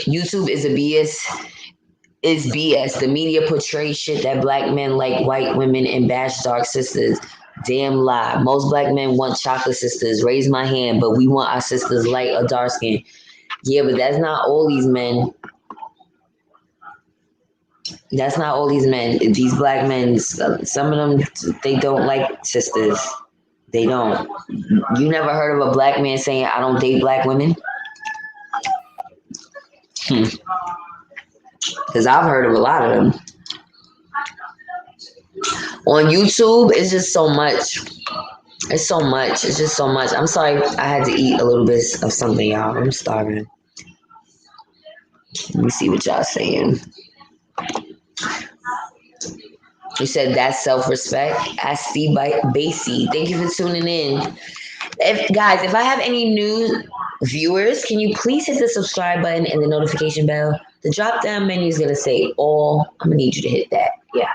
YouTube is BS. The media portrays shit that black men like white women and bash dark sisters. Damn lie. Most black men want chocolate sisters. Raise my hand, but we want our sisters light or dark skin. Yeah, but that's not all these men. That's not all these men. These black men, some of them, they don't like sisters. They don't. You never heard of a black man saying, I don't date black women? Because I've heard of a lot of them. On YouTube, it's just so much. It's so much. It's just so much. I'm sorry I had to eat a little bit of something, y'all. I'm starving. Let me see what y'all saying. You said that's self-respect. Ask Steve Basie. Thank you for tuning in. If I have any new viewers, can you please hit the subscribe button and the notification bell? The drop-down menu is going to say all. I'm going to need you to hit that. Yeah.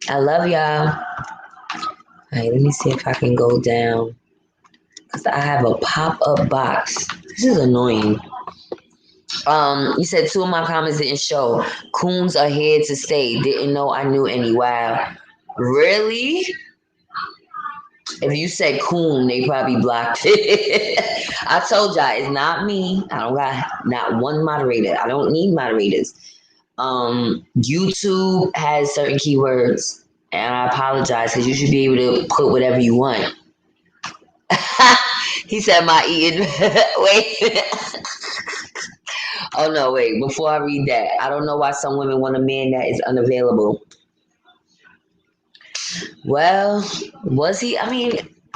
I love y'all. All right, let me see if I can go down. Because I have a pop-up box. This is annoying. You said 2 of my comments didn't show. Coons are here to stay. Didn't know I knew any. Wow. Really? If you said coon, they probably blocked it. I told y'all it's not me. I don't got not one moderator. I don't need moderators. YouTube has certain keywords, and I apologize because you should be able to put whatever you want. He said, "My eating." Wait. Oh no, wait. Before I read that, I don't know why some women want a man that is unavailable. Well, was he? I mean,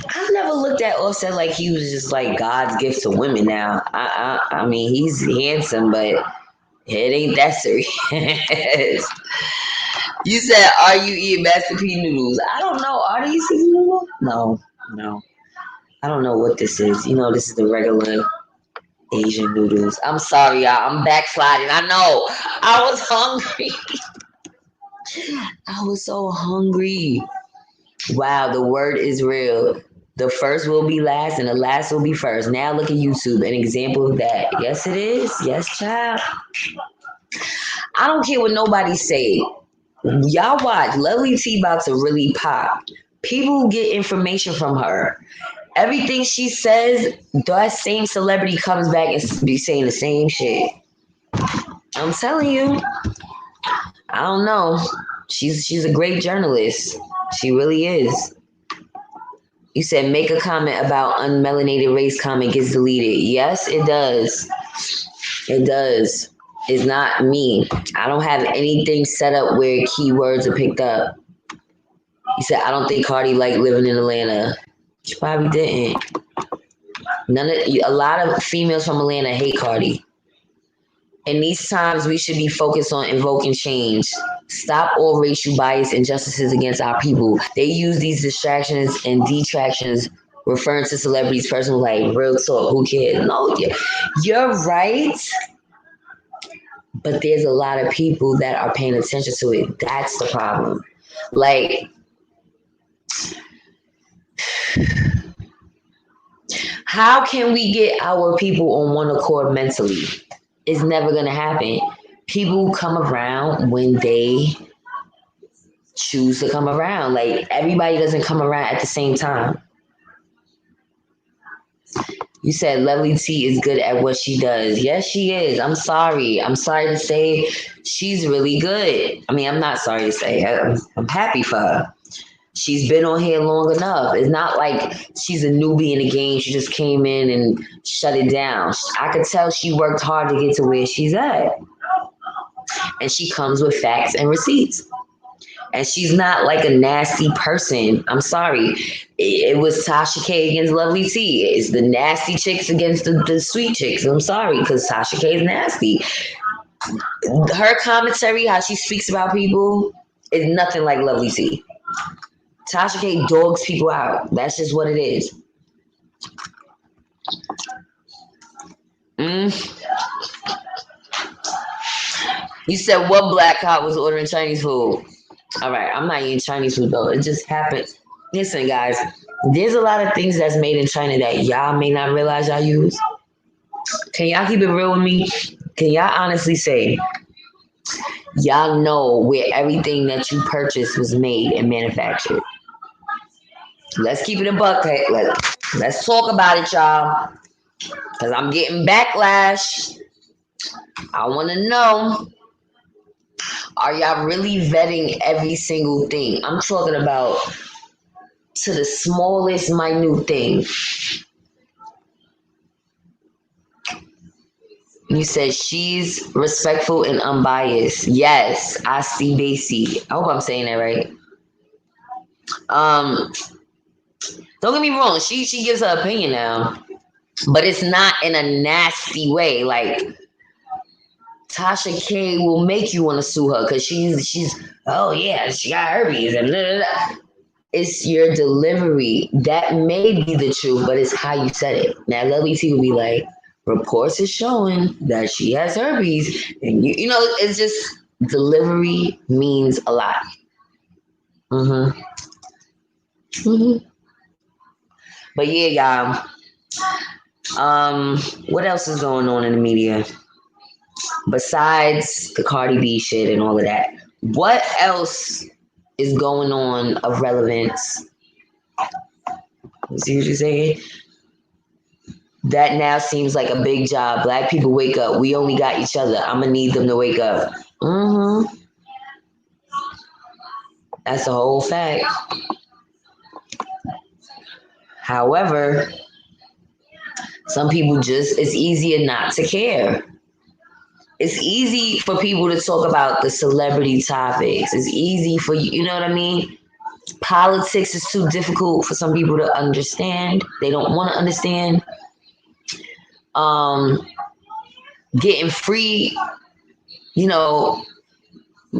I've never looked at Offset like he was just like God's gift to women. Now, I mean, he's handsome, but it ain't that serious. You said, "Are you eating Master P noodles?" I don't know. Are these season noodles? No, no. I don't know what this is. You know, this is the regular Asian noodles. I'm sorry, y'all. I'm backsliding. I know. I was hungry. I was so hungry. Wow, the word is real. The first will be last and the last will be first. Now look at YouTube, an example of that. Yes, it is. Yes, child. I don't care what nobody say. Y'all watch. Lovely T about to really pop. People get information from her. Everything she says, that same celebrity comes back and be saying the same shit. I'm telling you. I don't know. She's a great journalist. She really is. You said make a comment about unmelanated race comment gets deleted. Yes, it does. It does. It's not me. I don't have anything set up where keywords are picked up. You said I don't think Cardi liked living in Atlanta. She probably didn't. A lot of females from Atlanta hate Cardi. In these times, we should be focused on invoking change. Stop all racial bias and injustices against our people. They use these distractions and detractions, referring to celebrities' personal life. Real talk, who cares? No, you're right. But there's a lot of people that are paying attention to it. That's the problem. Like, how can we get our people on one accord mentally? It's never going to happen. People come around when they choose to come around. Like, everybody doesn't come around at the same time. You said Lovely T is good at what she does. Yes, she is. I'm sorry. I'm sorry to say she's really good. I mean, I'm not sorry to say. I'm happy for her. She's been on here long enough. It's not like she's a newbie in the game. She just came in and shut it down. I could tell she worked hard to get to where she's at. And she comes with facts and receipts. And she's not like a nasty person. I'm sorry. It was Tasha K against Lovely T. It's the nasty chicks against the sweet chicks. I'm sorry, because Tasha K is nasty. Her commentary, how she speaks about people, is nothing like Lovely T. Tasha K dogs people out. That's just what it is. You said what black cop was ordering Chinese food? All right, I'm not eating Chinese food though. It just happened. Listen, guys, there's a lot of things that's made in China that y'all may not realize y'all use. Can y'all keep it real with me? Can y'all honestly say y'all know where everything that you purchased was made and manufactured? Let's keep it a buck. Let's talk about it, y'all. Because I'm getting backlash. I want to know, are y'all really vetting every single thing? I'm talking about to the smallest, minute thing. You said she's respectful and unbiased. Yes, I see Basie. I hope I'm saying that right. Don't get me wrong. She gives her opinion now, but it's not in a nasty way. Like Tasha K will make you want to sue her because she's oh yeah, she got herpes and blah, blah, blah. It's your delivery that may be the truth, but it's how you said it. Now Lovely T will be like, reports is showing that she has herpes, and you know it's just delivery means a lot. Mm-hmm. Mm-hmm. But yeah, y'all. What else is going on in the media besides the Cardi B shit and all of that? What else is going on of relevance? You see what you're saying? That now seems like a big job. Black people wake up. We only got each other. I'm gonna need them to wake up. That's a whole fact. However, some people just, it's easier not to care. It's easy for people to talk about the celebrity topics. It's easy for you, you know what I mean? Politics is too difficult for some people to understand. They don't want to understand. Getting free, you know,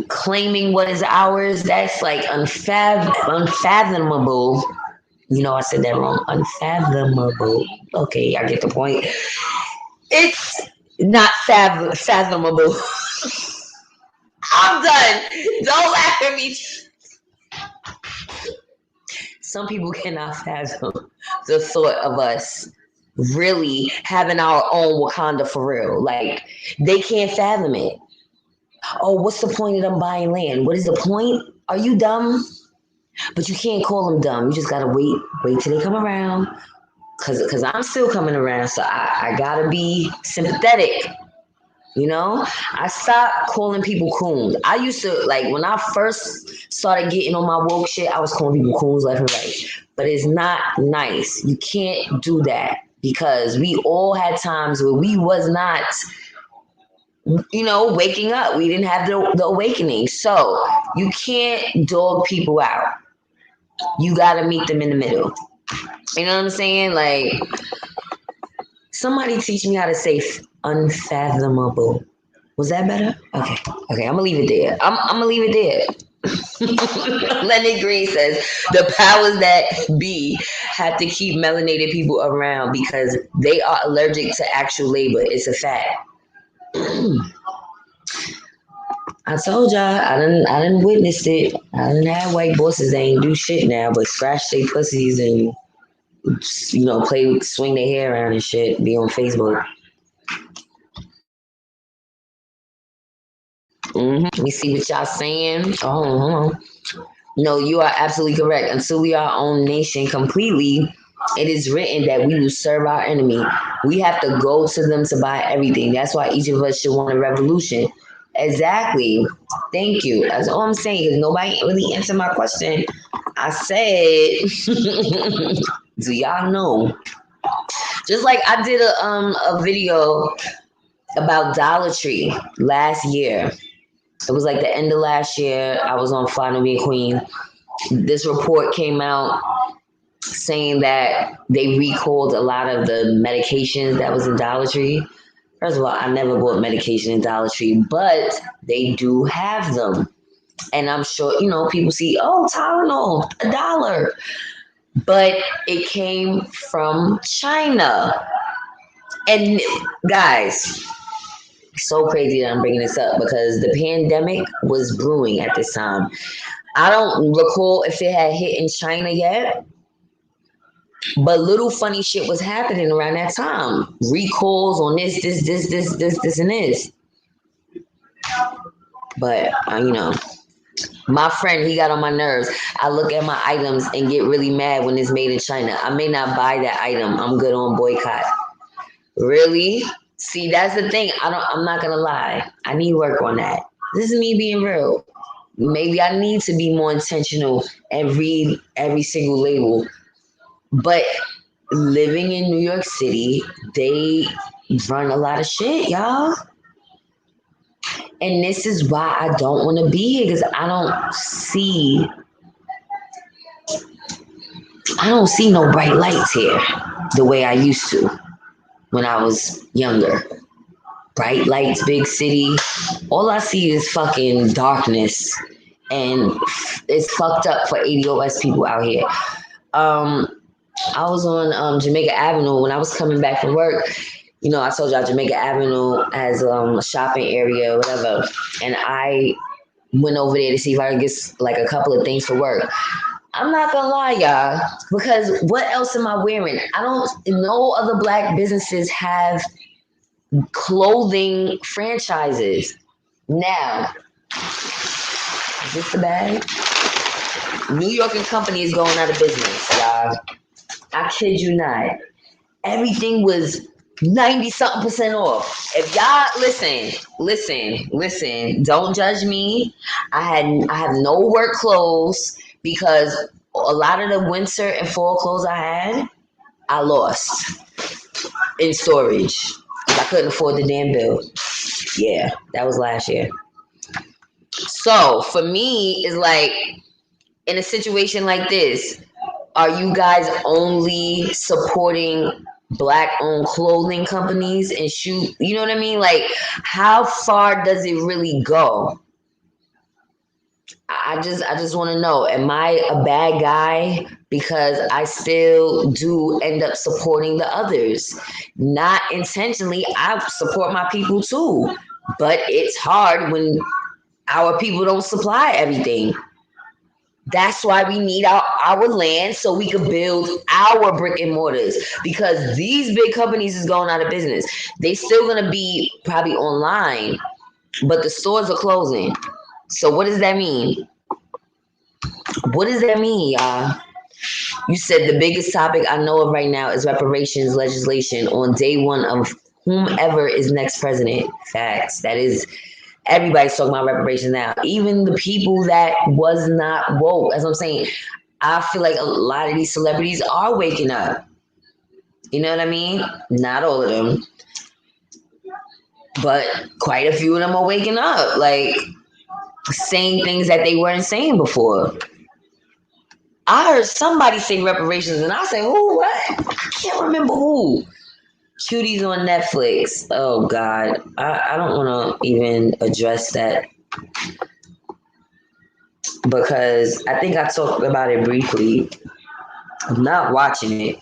claiming what is ours, that's like unfathomable. You know, I said that wrong. Unfathomable. Okay, I get the point. It's not fathomable. I'm done. Don't laugh at me. Some people cannot fathom the thought of us really having our own Wakanda for real. Like, they can't fathom it. Oh, what's the point of them buying land? What is the point? Are you dumb? But you can't call them dumb. You just gotta wait till they come around. Cause I'm still coming around, so I gotta be sympathetic. You know, I stopped calling people coons. I used to, like, when I first started getting on my woke shit, I was calling people coons left and right. But it's not nice. You can't do that because we all had times where we was not, you know, waking up. We didn't have the awakening. So you can't dog people out. You got to meet them in the middle. You know what I'm saying? Like, somebody teach me how to say unfathomable. Was that better? Okay. Okay, I'm going to leave it there. I'm going to leave it there. Leonard Green says the powers that be have to keep melanated people around because they are allergic to actual labor. It's a fact. I told y'all, I done witnessed it. I done had white bosses that ain't do shit now, but scratch their pussies and, you know, swing their hair around and shit, be on Facebook. Let me see what y'all saying. Oh, hold on. No, you are absolutely correct. Until we are our own nation completely, it is written that we will serve our enemy. We have to go to them to buy everything. That's why each of us should want a revolution. Exactly. Thank you. That's all I'm saying, because nobody really answered my question. I said, do y'all know? Just like I did a video about Dollar Tree last year. It was like the end of last year. I was on Fly Nubian Queen. This report came out saying that they recalled a lot of the medications that was in Dollar Tree. First of all, I never bought medication in Dollar Tree, but they do have them. And I'm sure, you know, people see, oh, Tylenol, $1. But it came from China. And guys, so crazy that I'm bringing this up because the pandemic was brewing at this time. I don't recall if it had hit in China yet, but little funny shit was happening around that time. Recalls on this, and this. But, you know, my friend, he got on my nerves. I look at my items and get really mad when it's made in China. I may not buy that item. I'm good on boycott. Really? See, that's the thing. I'm not gonna lie. I need work on that. This is me being real. Maybe I need to be more intentional and read every single label. But living in New York City, they run a lot of shit, y'all. And this is why I don't want to be here, because I don't see no bright lights here the way I used to when I was younger. Bright lights, big city. All I see is fucking darkness. And it's fucked up for ADOS people out here. I was on Jamaica Avenue when I was coming back from work. You know, I told y'all Jamaica Avenue has a shopping area or whatever. And I went over there to see if I could get like a couple of things for work. I'm not gonna lie, y'all, because what else am I wearing? No other black businesses have clothing franchises. Now, is this the bag? New York and Company is going out of business, y'all. I kid you not. Everything was 90 something percent off. If y'all listen, don't judge me. I have no work clothes because a lot of the winter and fall clothes I had, I lost in storage. I couldn't afford the damn bill. Yeah, that was last year. So for me, it's like in a situation like this, are you guys only supporting black owned clothing companies and shoe? You know what I mean? Like, how far does it really go? I just want to know, am I a bad guy because I still do end up supporting the others? Not intentionally, I support my people too, but it's hard when our people don't supply everything. That's why we need our land so we can build our brick and mortars, because these big companies is going out of business. They still gonna be probably online, but the stores are closing. So what does that mean? What does that mean, y'all? You said the biggest topic I know of right now is reparations legislation on day one of whomever is next president. Facts. That is, everybody's talking about reparations now. Even the people that was not woke. As I'm saying, I feel like a lot of these celebrities are waking up. You know what I mean? Not all of them, but quite a few of them are waking up, like saying things that they weren't saying before. I heard somebody say reparations, and I say, who? What? I can't remember who. Cuties on Netflix. Oh God, I don't want to even address that because I think I talked about it briefly. I'm not watching it.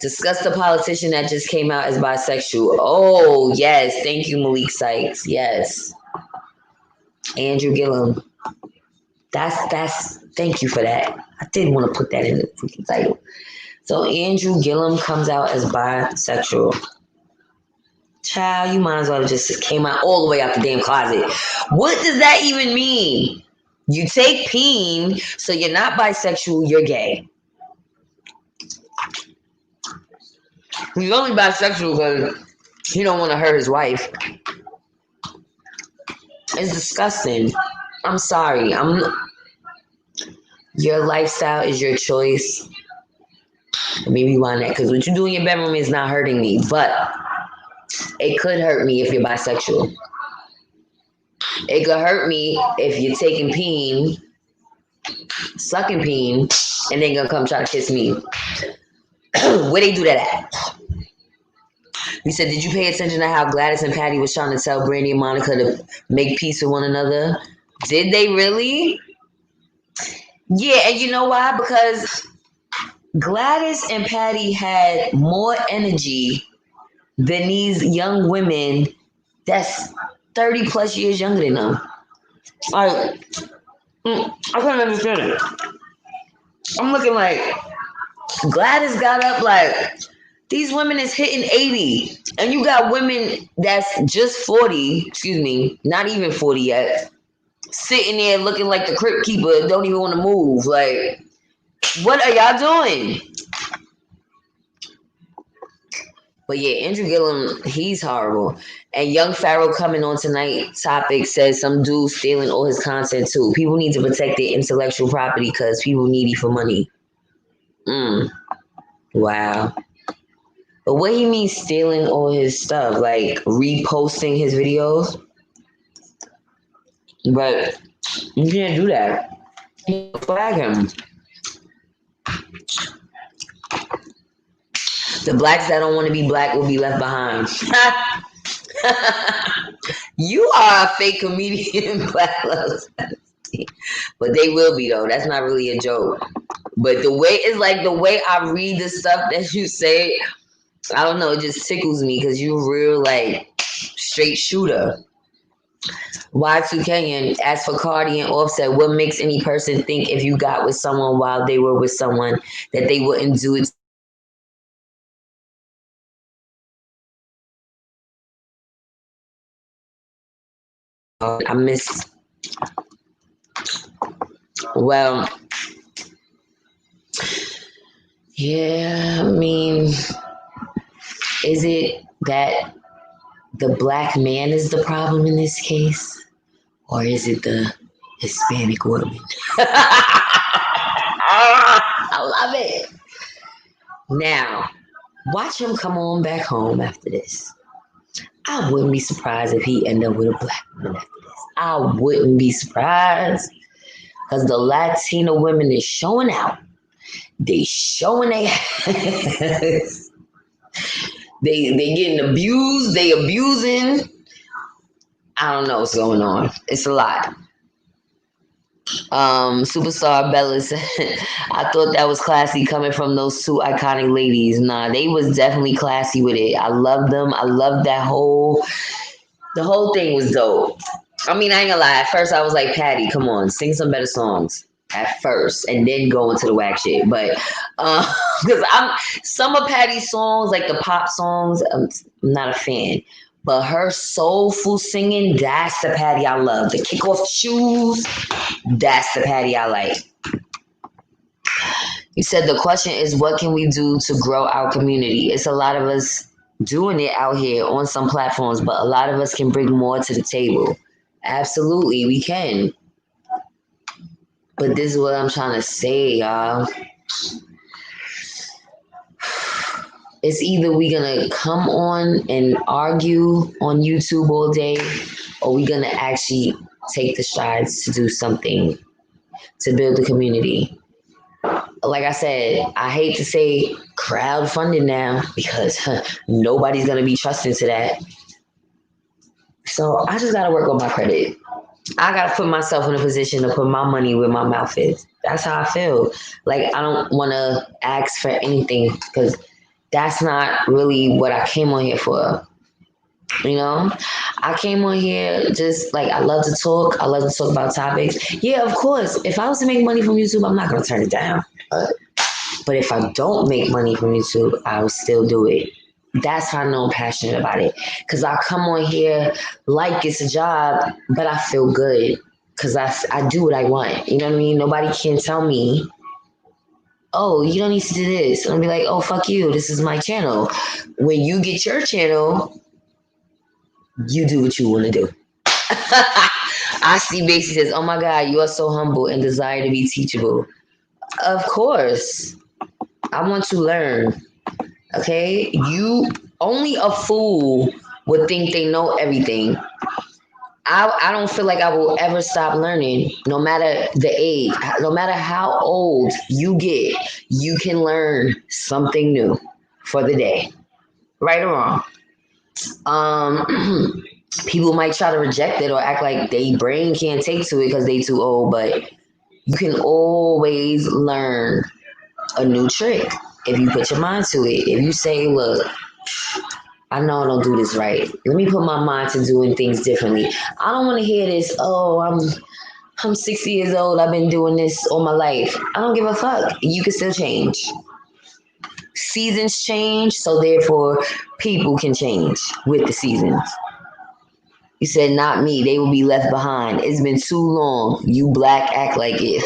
Discuss the politician that just came out as bisexual. Oh yes, thank you, Malik Sykes. Yes, Andrew Gillum. That's. Thank you for that. I didn't want to put that in the freaking title. So Andrew Gillum comes out as bisexual. Child, you might as well have just came out all the way out the damn closet. What does that even mean? You take peen, so you're not bisexual, you're gay. He's only bisexual because he don't want to hurt his wife. It's disgusting. I'm sorry. Your lifestyle is your choice. Maybe why not? Because what you do in your bedroom is not hurting me, but it could hurt me if you're bisexual. It could hurt me if you're taking peen, sucking peen, and then gonna come try to kiss me. Where they do that at? He said, did you pay attention to how Gladys and Patty was trying to tell Brandy and Monica to make peace with one another? Did they really? Yeah, and you know why? Because Gladys and Patty had more energy than these young women that's 30 plus years younger than them. Like, I couldn't understand it. I'm looking like Gladys got up like these women is hitting 80, and you got women that's just 40, excuse me, not even 40 yet, sitting there looking like the crypt keeper, don't even want to move. Like, what are y'all doing? But yeah, Andrew Gillum, he's horrible. And Young Pharaoh coming on tonight's topic says some dude stealing all his content too. People need to protect their intellectual property because people needy for money. Wow. But what do you mean stealing all his stuff? Like reposting his videos? But you can't do that. You flag him. The blacks that don't want to be black will be left behind. You are a fake comedian, Black Loves. But they will be though. That's not really a joke. But the way it's like the way I read the stuff that you say, I don't know, it just tickles me because you're real like straight shooter. Y2 Kenyan, as for Cardi and Offset, what makes any person think if you got with someone while they were with someone that they wouldn't do it? I miss. Well, Yeah, I mean, is it that the black man is the problem in this case? Or is it the Hispanic woman? I love it. Now, watch him come on back home after this. I wouldn't be surprised if he ended up with a black woman after this. I wouldn't be surprised because the Latino women is showing out. They showing their ass. They getting abused. They abusing. I don't know what's going on. It's a lot. Superstar Bella said, I thought that was classy coming from those two iconic ladies. Nah, they was definitely classy with it. I love them. I love the whole thing was dope. I mean, I ain't gonna lie. At first, I was like, Patty, come on, sing some better songs at first, and then go into the whack shit. But because some of Patty's songs, like the pop songs, I'm not a fan. But her soulful singing, that's the Patty I love. The kickoff shoes, that's the Patty I like. You said the question is, what can we do to grow our community? It's a lot of us doing it out here on some platforms, but a lot of us can bring more to the table. Absolutely, we can. But this is what I'm trying to say, y'all. It's either we gonna come on and argue on YouTube all day, or we gonna actually take the strides to do something to build the community. Like I said, I hate to say crowdfunding now because nobody's gonna be trusting to that. So I just gotta work on my credit. I gotta put myself in a position to put my money where my mouth is. That's how I feel. Like I don't want to ask for anything because that's not really what I came on here for. You know, I came on here just like I love to talk. I love to talk about topics. Yeah, of course. If I was to make money from YouTube, I'm not gonna turn it down. But if I don't make money from YouTube, I will still do it. That's how I know I'm passionate about it. Because I come on here like it's a job, but I feel good because I do what I want. You know what I mean? Nobody can tell me, oh, you don't need to do this. And I'll be like, oh, fuck you. This is my channel. When you get your channel, you do what you want to do. I see Macy says, oh my God, you are so humble and desire to be teachable. Of course. I want to learn. Okay? You only a fool would think they know everything. I don't feel like I will ever stop learning, no matter the age, no matter how old you get, you can learn something new for the day, right or wrong. People might try to reject it or act like they brain can't take to it because they too old, but you can always learn a new trick if you put your mind to it. If you say, look, I know I don't do this right. Let me put my mind to doing things differently. I don't want to hear this, oh, I'm 60 years old. I've been doing this all my life. I don't give a fuck. You can still change. Seasons change, so therefore people can change with the seasons. You said, not me. They will be left behind. It's been too long. You black act like it.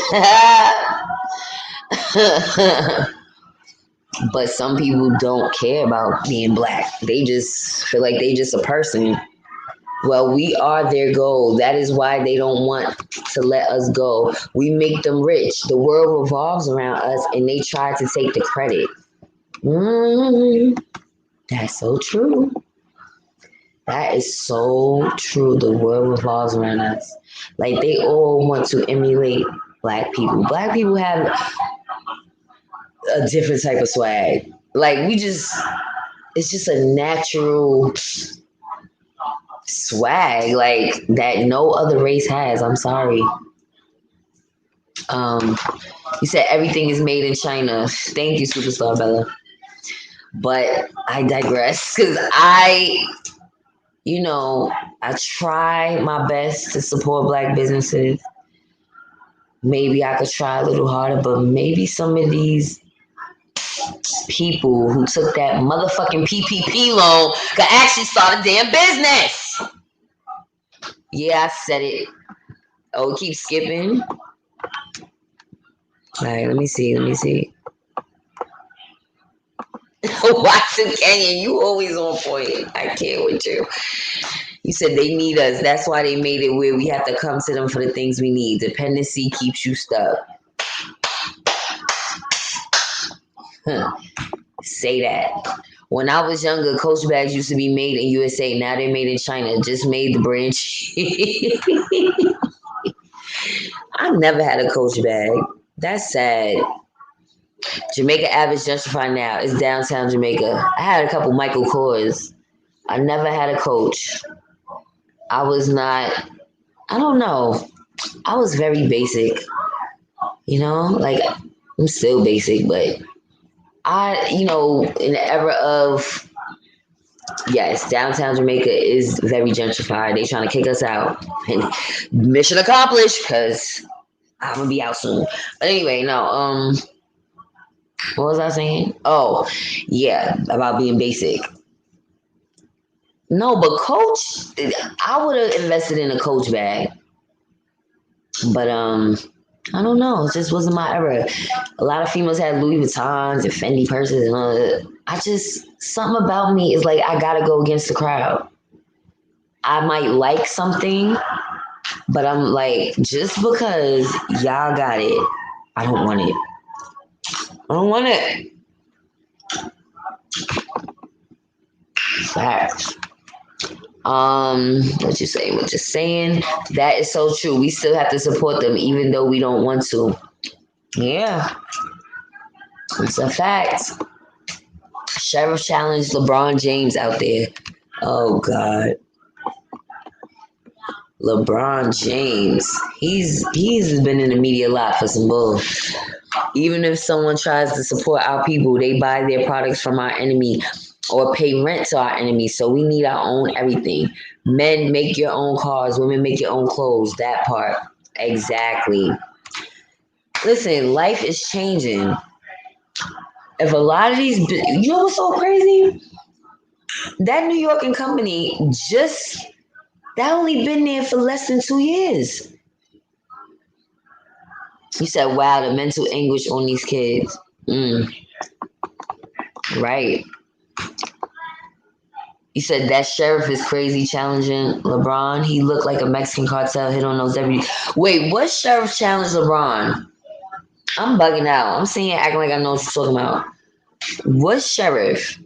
But some people don't care about being black. They just feel like they just a person. Well, we are their goal. That is why they don't want to let us go. We make them rich. The world revolves around us and they try to take the credit. That's so true. That is so true. The world revolves around us. Like they all want to emulate black people. Black people have a different type of swag. Like it's just a natural swag like that no other race has. I'm sorry. You said everything is made in China. Thank you, Superstar Bella. But I digress because I try my best to support black businesses. Maybe I could try a little harder, but maybe some of these people who took that motherfucking PPP loan could actually start a damn business. Yeah, I said it. Oh, it keeps skipping. All right, let me see. Watson Canyon, you always on point. I can't with you. You said they need us. That's why they made it where we have to come to them for the things we need. Dependency keeps you stuck. Say that. When I was younger, Coach bags used to be made in USA. Now they're made in China. Just made the brand. I never had a Coach bag. That's sad. Jamaica average justified now. It's downtown Jamaica. I had a couple Michael Kors. I never had a Coach. I was not, I don't know. I was very basic. You know, like I'm still basic, but in the era of, yes, downtown Jamaica is very gentrified. They trying to kick us out. And mission accomplished, because I'm gonna be out soon. But anyway, no, what was I saying? Oh, yeah, about being basic. No, but Coach, I would have invested in a Coach bag. But I don't know. It just wasn't my era. A lot of females had Louis Vuittons and Fendi purses and all that. Something about me is like, I gotta go against the crowd. I might like something, but I'm like, just because y'all got it, I don't want it. I don't want it. Facts. What you saying? That is so true. We still have to support them even though we don't want to. Yeah. It's a fact. Sheriff challenged LeBron James out there. Oh God. LeBron James. He's been in the media a lot for some bull. Even if someone tries to support our people, they buy their products from our enemy or pay rent to our enemies. So we need our own everything. Men, make your own cars. Women, make your own clothes. That part. Exactly. Listen, life is changing. If a lot of these, you know what's so crazy? That New York and company that only been there for less than 2 years. You said, wow, the mental anguish on these kids. Right. You said that sheriff is crazy challenging LeBron. He looked like a Mexican cartel hit on those deputies. Wait, what sheriff challenged LeBron? I'm bugging out. I'm sitting here acting like I know what you're talking about. What sheriff?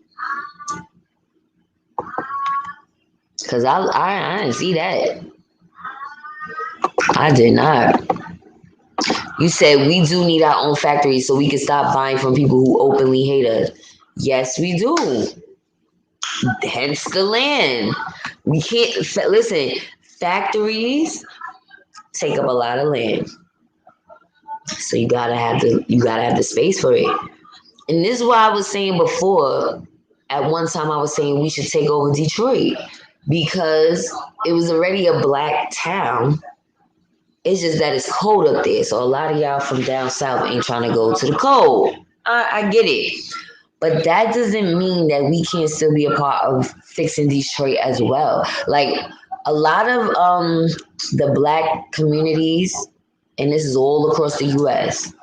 Because I didn't see that. I did not. You said we do need our own factories so we can stop buying from people who openly hate us. Yes, we do. Hence the land. We can't, listen, factories take up a lot of land. So you gotta have the space for it. And this is why I was saying before, at one time I was saying we should take over Detroit because it was already a black town. It's just that it's cold up there. So a lot of y'all from down south ain't trying to go to the cold. I get it. But that doesn't mean that we can't still be a part of fixing Detroit as well. Like a lot of the black communities, and this is all across the US,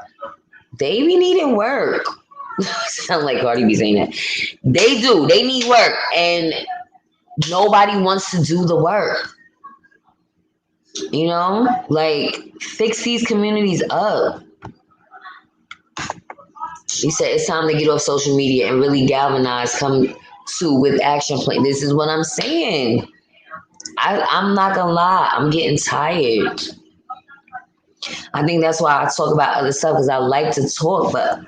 they be needing work. Sound like Cardi B saying that. They do. They need work. And nobody wants to do the work. You know? Like, fix these communities up. He said it's time to get off social media and really galvanize, come to with action plan. This is what I'm saying. I'm not gonna lie, I'm getting tired. I think that's why I talk about other stuff, because I like to talk, but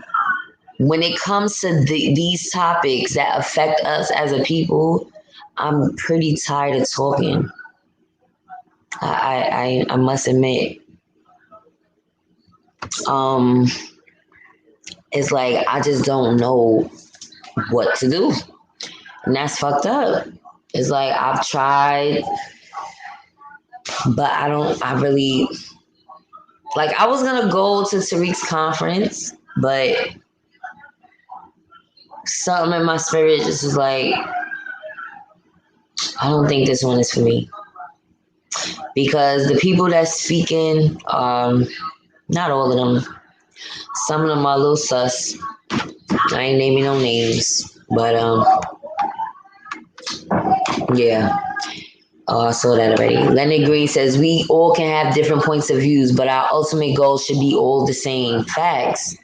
when it comes to these topics that affect us as a people, I'm pretty tired of talking. I must admit. It's like I just don't know what to do. And that's fucked up. It's like I've tried, but I really, like I was gonna go to Tariq's conference, but something in my spirit just was like, I don't think this one is for me. Because the people that's speaking, not all of them, some of them are a little sus. I ain't naming no names, But yeah. Oh, I saw that already. Leonard Green says we all can have different points of views, but our ultimate goal should be all the same. Facts.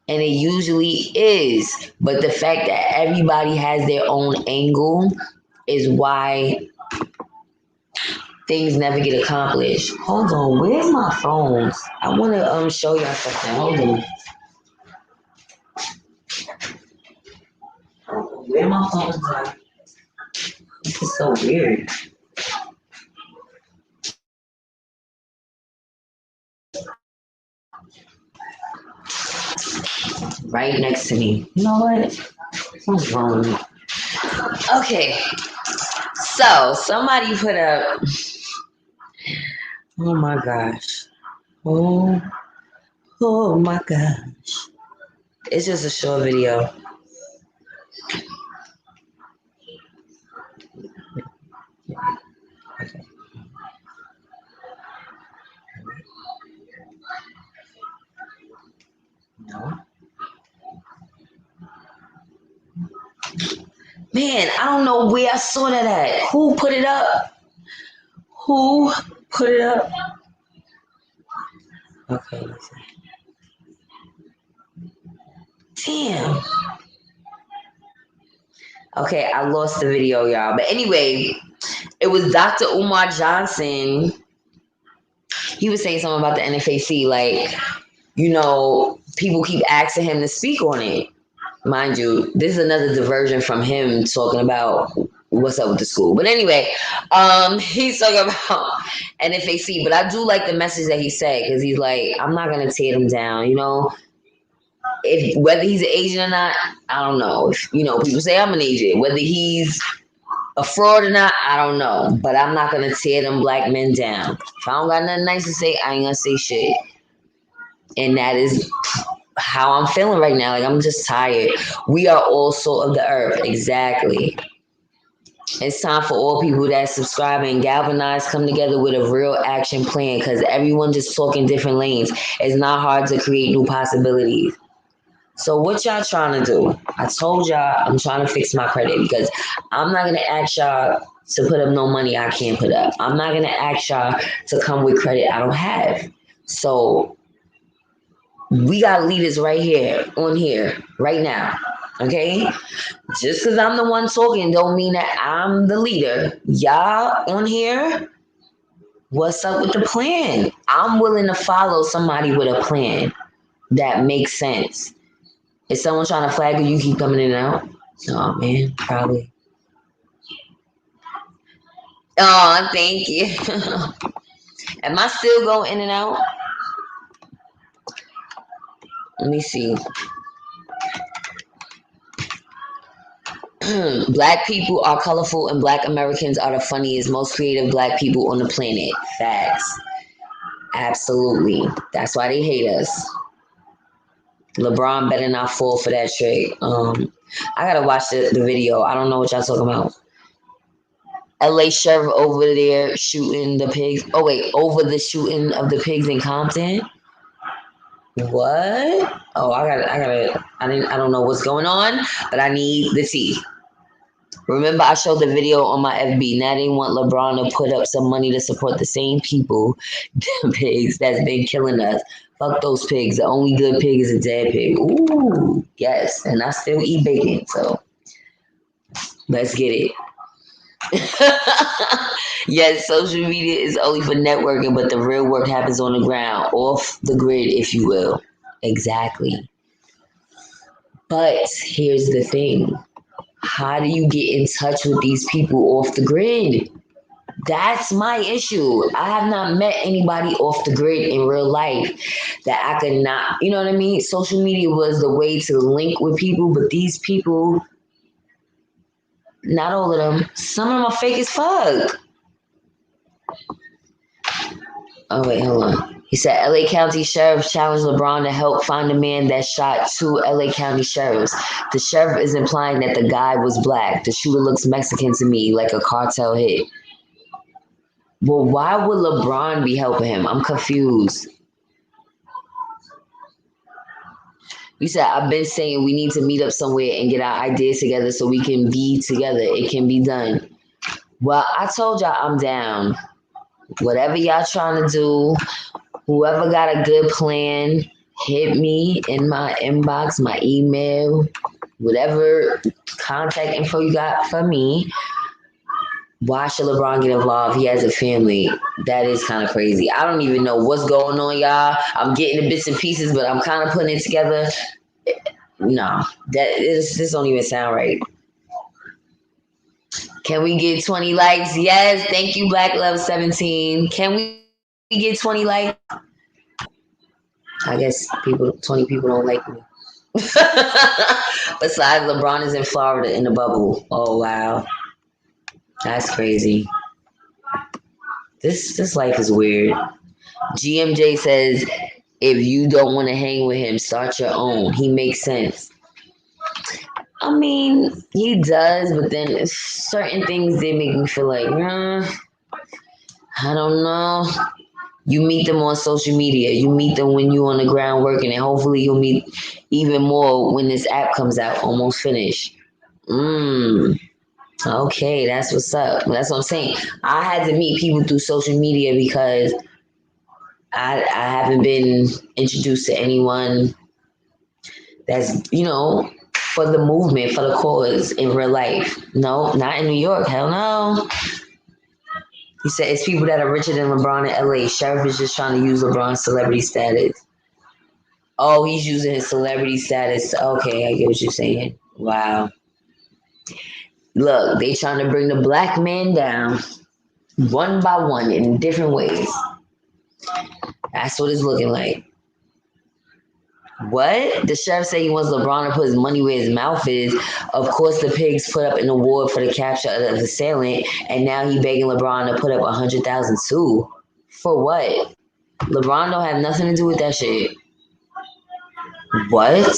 And it usually is. But the fact that everybody has their own angle is why things never get accomplished. Hold on, where's my phones? I want to show y'all something. Hold on. Where my phones are? This is so weird. Right next to me. You know what? Something's wrong with me. Okay, so somebody put up. Oh my gosh. Oh, oh my gosh. It's just a short video. Okay. No. Man, I don't know where I saw that at. Who put it up? Who put it up? Okay, let's see. Damn. Okay, I lost the video, y'all. But anyway, it was Dr. Umar Johnson. He was saying something about the NFAC, like, people keep asking him to speak on it. Mind you, this is another diversion from him talking about what's up with the school. But anyway, he's talking about NFAC. But I do like the message that he said, because he's like, I'm not gonna tear them down. If whether he's an Asian or not, I don't know. If, people say I'm an Asian. Whether he's a fraud or not, I don't know. But I'm not gonna tear them black men down. If I don't got nothing nice to say, I ain't gonna say shit. And that is how I'm feeling right now. Like, I'm just tired. We are all salt of the earth. Exactly. It's time for all people that subscribe and galvanize come together with a real action plan, because everyone just talking different lanes. It's not hard to create new possibilities. So what y'all trying to do? I told y'all I'm trying to fix my credit, because I'm not going to ask y'all to put up no money I can't put up. I'm not going to ask y'all to come with credit I don't have. So we got leaders right here, on here, right now. Okay? Just because I'm the one talking don't mean that I'm the leader. Y'all on here, what's up with the plan? I'm willing to follow somebody with a plan that makes sense. Is someone trying to flag you? You keep coming in and out? Oh, man, probably. Oh, thank you. Am I still going in and out? Let me see. Black people are colorful and Black Americans are the funniest, most creative Black people on the planet. Facts. Absolutely. That's why they hate us. LeBron better not fall for that trick. I gotta watch the video. I don't know what y'all talking about. LA sheriff over there shooting the pigs. Oh wait, over the shooting of the pigs in Compton. What? Oh, I don't know what's going on, but I need the tea. Remember, I showed the video on my FB. Now they want LeBron to put up some money to support the same people, the pigs that's been killing us. Fuck those pigs. The only good pig is a dead pig. Ooh, yes. And I still eat bacon, so let's get it. Yes, social media is only for networking, but the real work happens on the ground, off the grid, if you will. Exactly. But here's the thing. How do you get in touch with these people off the grid? That's my issue. I have not met anybody off the grid in real life that I could not, you know what I mean? Social media was the way to link with people, but these people, not all of them, some of them are fake as fuck. Oh, wait, hold on. He said LA County Sheriff challenged LeBron to help find the man that shot two LA County sheriffs. The sheriff is implying that the guy was black. The shooter looks Mexican to me, like a cartel hit. Well, why would LeBron be helping him? I'm confused. You said, I've been saying we need to meet up somewhere and get our ideas together so we can be together. It can be done. Well, I told y'all I'm down. Whatever y'all trying to do, whoever got a good plan, hit me in my inbox, my email, whatever contact info you got for me. Why should LeBron get involved? He has a family. That is kind of crazy. I don't even know what's going on, y'all. I'm getting the bits and pieces, but I'm kind of putting it together. No, this don't even sound right. Can we get 20 likes? Yes, thank you, Black Love 17. Can we get 20 likes? I guess 20 people don't like me. Besides, LeBron is in Florida in the bubble. Oh wow, that's crazy. This life is weird. GMJ says, if you don't want to hang with him, start your own. He makes sense. I mean, he does, but then certain things they make me feel like, I don't know. You meet them on social media. You meet them when you're on the ground working, and hopefully you'll meet even more when this app comes out, almost finished. Okay, that's what's up. That's what I'm saying. I had to meet people through social media because I haven't been introduced to anyone that's, for the movement, for the cause in real life. No, not in New York. Hell no. He said it's people that are richer than LeBron in LA. Sheriff is just trying to use LeBron's celebrity status. Oh, he's using his celebrity status. Okay, I get what you're saying. Wow. Look, they trying to bring the black man down one by one in different ways. That's what it's looking like. What? The sheriff said he wants LeBron to put his money where his mouth is. Of course, the pigs put up an award for the capture of the assailant, and now he begging LeBron to put up $100,000 too. For what? LeBron don't have nothing to do with that shit. What?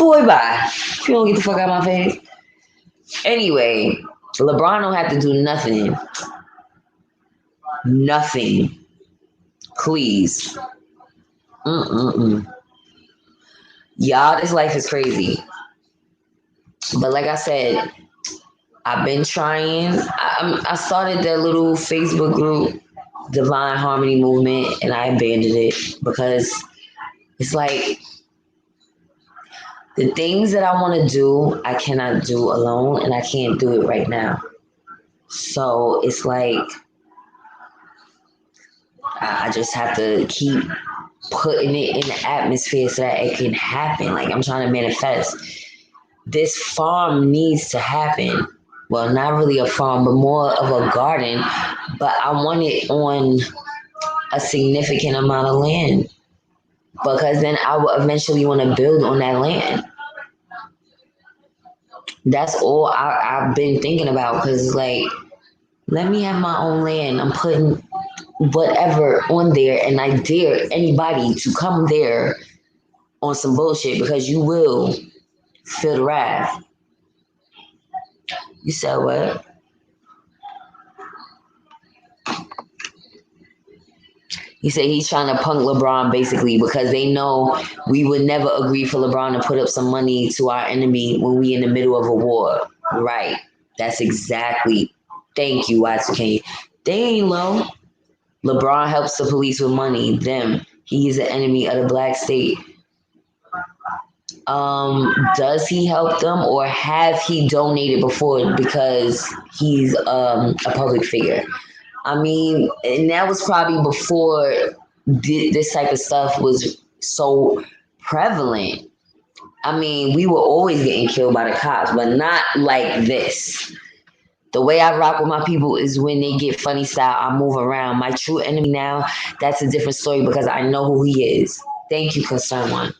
Boy, bye. If you don't get the fuck out of my face. Anyway, LeBron don't have to do nothing. Nothing. Please. Y'all, this life is crazy. But like I said, I've been trying. I started that little Facebook group, Divine Harmony Movement, and I abandoned it because it's like the things that I want to do, I cannot do alone, and I can't do it right now. So it's like I just have to keep putting it in the atmosphere so that it can happen. Like I'm trying to manifest. This farm needs to happen. Well, not really a farm, but more of a garden. But I want it on a significant amount of land because then I will eventually want to build on that land. That's all I've been thinking about because it's like, let me have my own land. I'm putting whatever on there, and I dare anybody to come there on some bullshit because you will feel the wrath. You said what? He said he's trying to punk LeBron basically because they know we would never agree for LeBron to put up some money to our enemy when we in the middle of a war. Right. That's exactly. Thank you, Y2K. They ain't low. LeBron helps the police with money. Them. He is an enemy of the black state. Does he help them or have he donated before because he's a public figure? I mean, and that was probably before this type of stuff was so prevalent. I mean, we were always getting killed by the cops, but not like this. The way I rock with my people is when they get funny style, I move around. My true enemy now, that's a different story because I know who he is. Thank you, Concern One.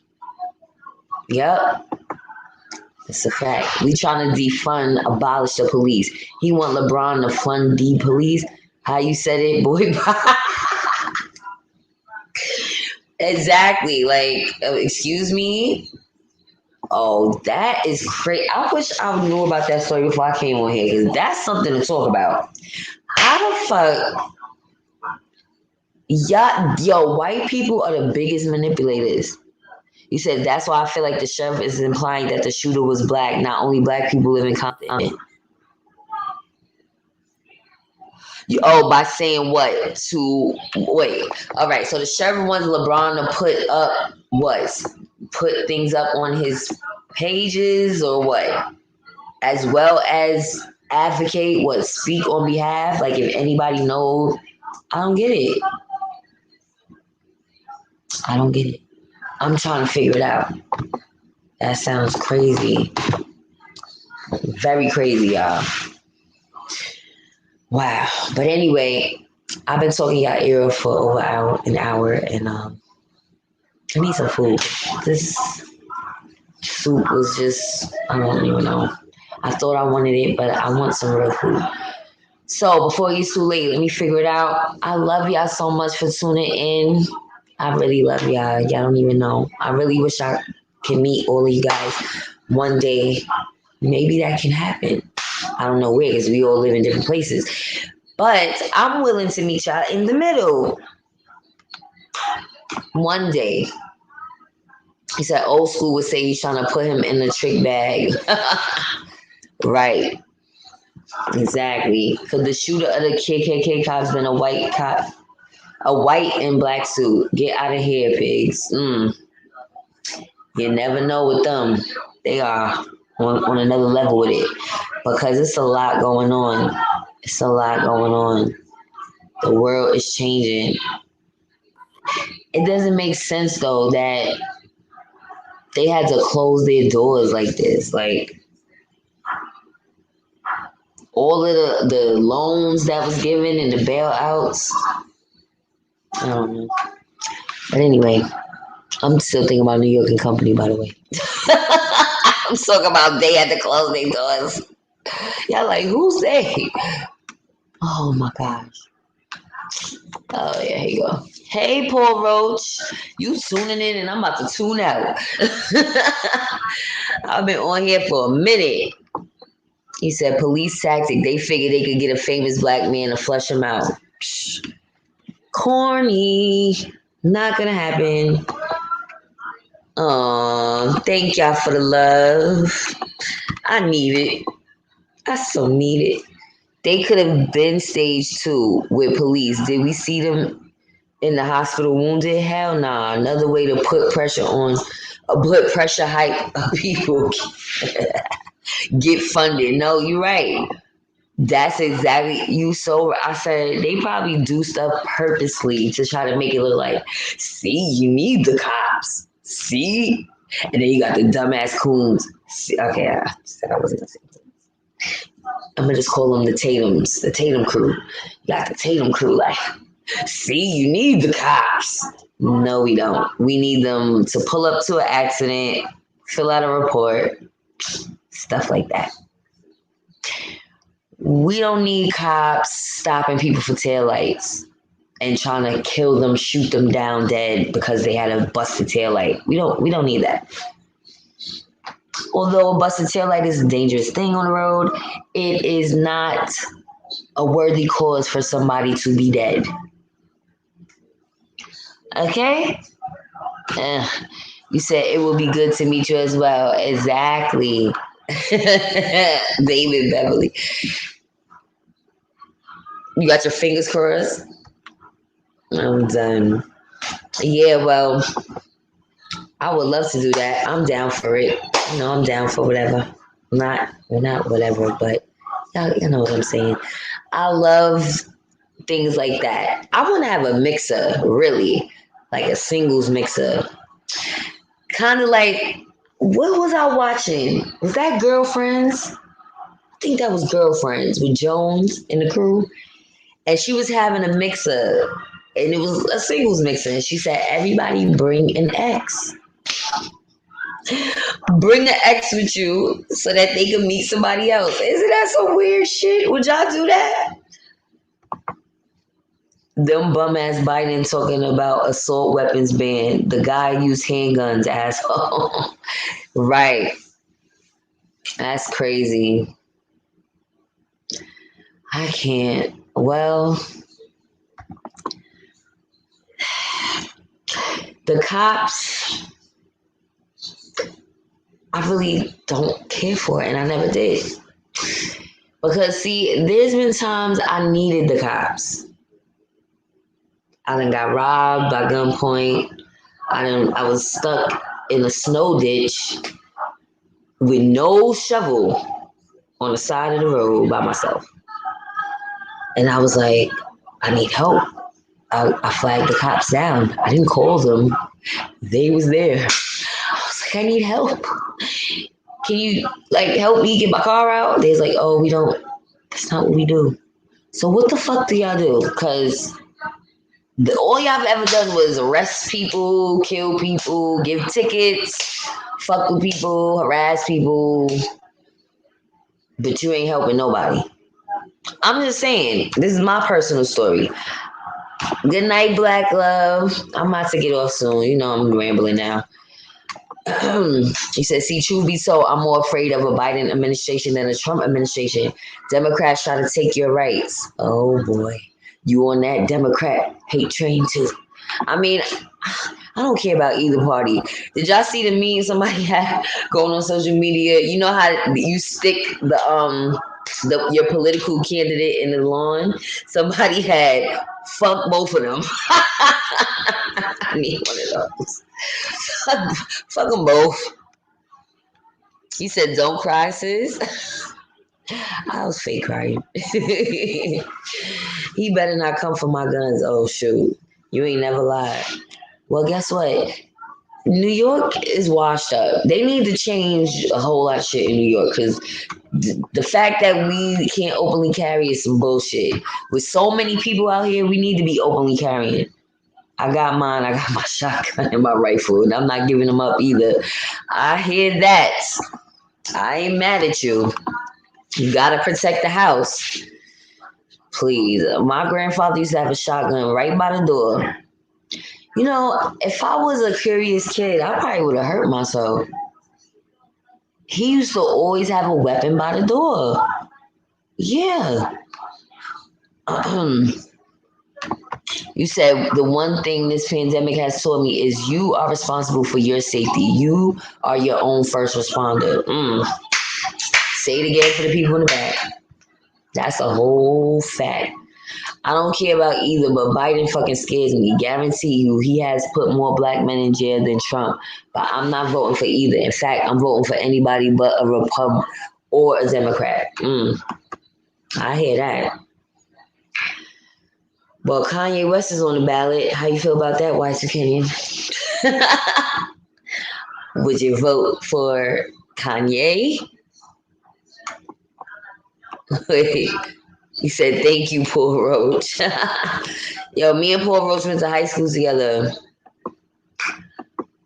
Yep. It's a fact. We trying to defund, abolish the police. He want LeBron to fund the police. How you said it, boy? Exactly. Like, excuse me? Oh, that is crazy. I wish I knew about that story before I came on here because that's something to talk about. How the fuck? Yeah, yo, white people are the biggest manipulators. You said that's why I feel like the sheriff is implying that the shooter was black. Not only black people live in Compton. Oh, by saying what? To wait. All right. So the sheriff wants LeBron to put up what? Put things up on his pages or what? As well as advocate what? Speak on behalf. Like if anybody knows, I don't get it. I don't get it. I'm trying to figure it out. That sounds crazy. Very crazy, y'all. Wow. But anyway, I've been talking y'all ear for over an hour, and I need some food. This soup was just, I don't even know. I thought I wanted it, but I want some real food. So before it gets too late, let me figure it out. I love y'all so much for tuning in. I really love y'all. Y'all don't even know. I really wish I can meet all of you guys one day. Maybe that can happen. I don't know where, because we all live in different places. But I'm willing to meet y'all in the middle one day. He said old school would say he's trying to put him in the trick bag. Right. Exactly. Because the shooter of the KKK cop's been a white cop. A white and black suit. Get out of here, pigs. You never know with them. They are on another level with it. Because it's a lot going on. It's a lot going on. The world is changing. It doesn't make sense, though, that they had to close their doors like this. Like, all of the loans that was given and the bailouts. I don't know. But anyway, I'm still thinking about New York and Company, by the way. I'm talking about they had to close their doors. Y'all like, who's they? Oh my gosh. Oh yeah, here you go. Hey Paul Roach. You tuning in and I'm about to tune out. I've been on here for a minute. He said police tactic. They figured they could get a famous black man to flush him out. Corny. Not gonna happen. Thank y'all for the love. I need it. I so need it. They could have been stage 2 with police. Did we see them in the hospital wounded? Hell nah. Another way to put pressure on, put pressure hype people get funded. No, you're right. That's exactly you. So I said they probably do stuff purposely to try to make it look like, see, you need the cops. See, and then you got the dumbass coons. See, okay, I said I wasn't gonna say. I'm gonna just call them the Tatum's, the Tatum crew. You got the Tatum crew, like, see, you need the cops. No, we don't. We need them to pull up to an accident, fill out a report, stuff like that. We don't need cops stopping people for taillights and trying to kill them, shoot them down dead because they had a busted taillight. We don't need that. Although a busted taillight is a dangerous thing on the road, it is not a worthy cause for somebody to be dead. Okay? You said it will be good to meet you as well. Exactly. David Beverly. You got your fingers crossed? I'm done. Yeah, well, I would love to do that. I'm down for it. You know, I'm down for whatever. Not whatever, but you know what I'm saying. I love things like that. I want to have a mixer, really, like a singles mixer. Kind of like, what was I watching? Was that Girlfriends? I think that was Girlfriends with Jones and the crew. And she was having a mixer, and it was a singles mixer. And she said, everybody bring an ex. Bring an ex with you so that they can meet somebody else. Isn't that some weird shit? Would y'all do that? Them bum ass Biden talking about assault weapons ban. The guy used handguns, asshole. Right. That's crazy. I can't. Well, The cops, I really don't care for it, and I never did. Because, see, there's been times I needed the cops. I done got robbed by gunpoint. I was stuck in a snow ditch with no shovel on the side of the road by myself. And I was like, I need help. I flagged the cops down. I didn't call them. They was there. I was like, I need help. Can you help me get my car out? They was like, oh, we don't. That's not what we do. So what the fuck do y'all do? Because all y'all have ever done was arrest people, kill people, give tickets, fuck with people, harass people, but you ain't helping nobody. I'm just saying, this is my personal story. Good night, Black Love. I'm about to get off soon. You know I'm rambling now. He said, see, truth be told, I'm more afraid of a Biden administration than a Trump administration. Democrats try to take your rights. Oh, boy. You on that Democrat hate train, too. I mean, I don't care about either party. Did y'all see the meme somebody had going on social media? You know how you stick your political candidate in the lawn? Somebody had fuck both of them. I need one of those. Fuck them both. He said, don't cry, sis. I was fake crying. He better not come for my guns. Oh, shoot. You ain't never lied. Well, guess what? New York is washed up. They need to change a whole lot of shit in New York because the fact that we can't openly carry is some bullshit. With so many people out here, we need to be openly carrying. I got mine. I got my shotgun and my rifle, and I'm not giving them up either. I hear that. I ain't mad at you. You gotta protect the house. Please. My grandfather used to have a shotgun right by the door. You know, if I was a curious kid, I probably would have hurt myself. He used to always have a weapon by the door. Yeah. You said the one thing this pandemic has taught me is you are responsible for your safety. You are your own first responder. Say it again for the people in the back. That's a whole fact. I don't care about either, but Biden fucking scares me. Guarantee you, he has put more black men in jail than Trump. But I'm not voting for either. In fact, I'm voting for anybody but a Republican or a Democrat. I hear that. Well, Kanye West is on the ballot. How you feel about that, Y2 Kenyon? Would you vote for Kanye? He said, thank you, Paul Roach. Yo, me and Paul Roach went to high school together.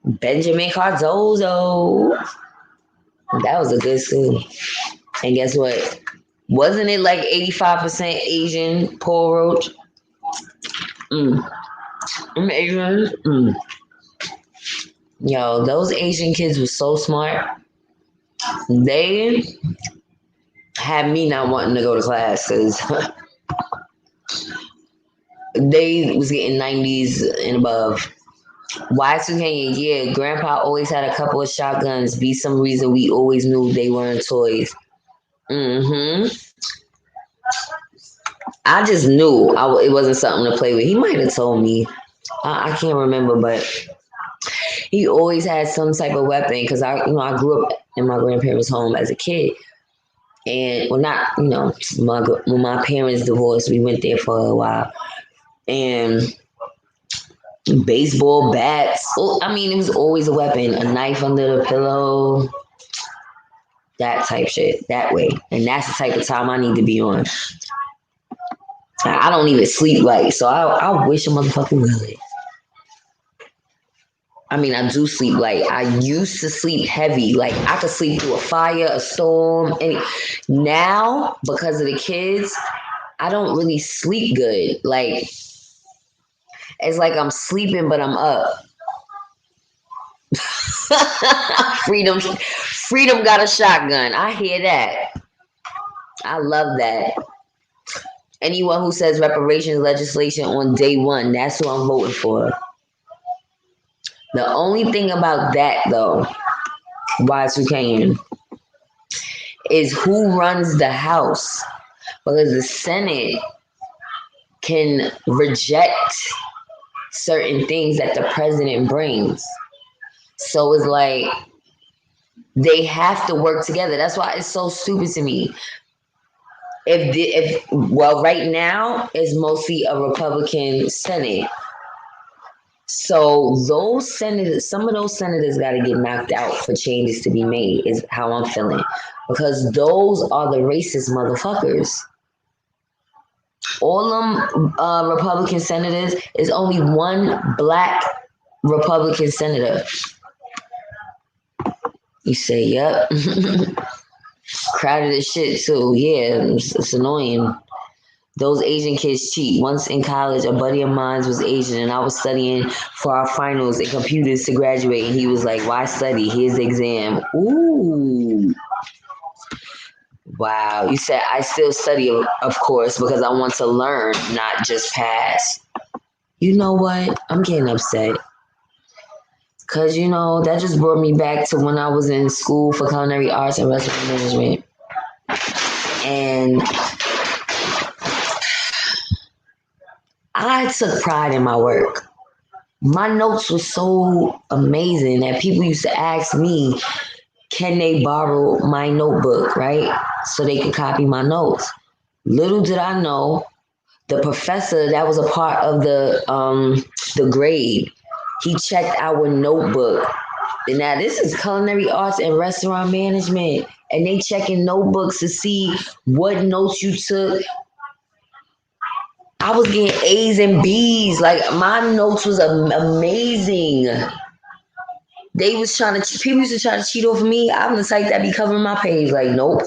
Benjamin Cardozo. That was a good school. And guess what? Wasn't it like 85% Asian, Paul Roach? I'm Asian. Yo, those Asian kids were so smart. They had me not wanting to go to class because they was getting 90s and above. Y2K, yeah, Grandpa always had a couple of shotguns. Be some reason we always knew they weren't toys. I just knew it wasn't something to play with. He might have told me. I can't remember, but he always had some type of weapon because I grew up in my grandparents' home as a kid. And when my parents divorced, we went there for a while. And baseball bats. It was always a weapon. A knife under the pillow. That type shit. That way. And that's the type of time I need to be on. I don't even sleep light, so I wish a motherfucker would. I do sleep light. I used to sleep heavy. Like, I could sleep through a fire, a storm. Now, because of the kids, I don't really sleep good. Like, it's like I'm sleeping, but I'm up. Freedom got a shotgun. I hear that. I love that. Anyone who says reparations legislation on day one, that's who I'm voting for. The only thing about that, though, Y2K, is who runs the House. Because the Senate can reject certain things that the president brings. So it's like they have to work together. That's why it's so stupid to me. Well, right now it's mostly a Republican Senate. So those senators, some of those senators got to get knocked out for changes to be made, is how I'm feeling. Because those are the racist motherfuckers. All them Republican senators is only one black Republican senator. You say, yep. Crowded as shit too. Yeah, it's annoying. Those Asian kids cheat. Once in college, a buddy of mine was Asian, and I was studying for our finals in computers to graduate, and he was like, why study? Here's the exam. Ooh. Wow. You said, I still study, of course, because I want to learn, not just pass. You know what? I'm getting upset. Because, that just brought me back to when I was in school for culinary arts and restaurant management. And I took pride in my work. My notes were so amazing that people used to ask me, can they borrow my notebook, right? So they could copy my notes. Little did I know, the professor that was a part of the grade, he checked our notebook. And now this is culinary arts and restaurant management. And they checking notebooks to see what notes you took. I was getting A's and B's. Like, my notes was amazing. People used to try to cheat over me. I'm the type that be covering my page. Like, nope.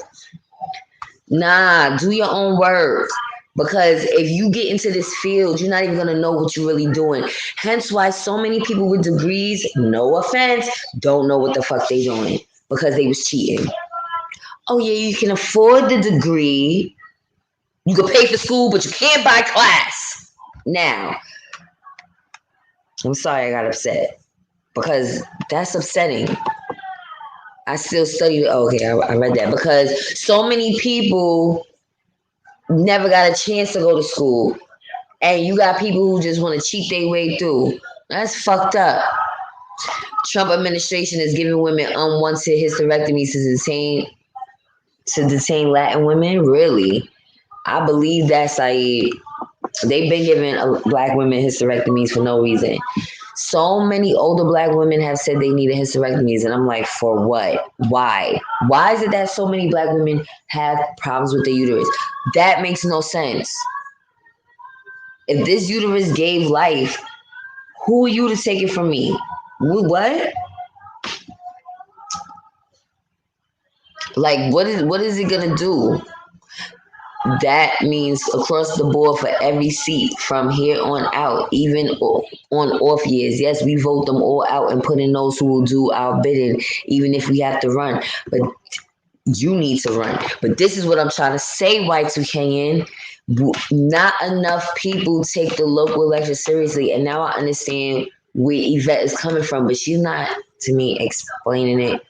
Nah, do your own work. Because if you get into this field, you're not even going to know what you're really doing. Hence why so many people with degrees, no offense, don't know what the fuck they doing. Because they was cheating. Oh, yeah, you can afford the degree. You can pay for school, but you can't buy class. Now, I'm sorry I got upset. Because that's upsetting. I still studied. Okay, I read that. Because so many people never got a chance to go to school. And you got people who just want to cheat their way through. That's fucked up. Trump administration is giving women unwanted hysterectomies to detain Latin women. Really? I believe that's like they've been giving black women hysterectomies for no reason. So many older black women have said they needed hysterectomies, and I'm like, for what? Why? Why is it that so many black women have problems with their uterus? That makes no sense. If this uterus gave life, who are you to take it from me? What? Like, what is it gonna do? That means across the board for every seat from here on out, even on off years. Yes, we vote them all out and put in those who will do our bidding, even if we have to run. But you need to run. But this is what I'm trying to say, Y2K. Not enough people take the local election seriously. And now I understand where Yvette is coming from, but she's not, to me, explaining it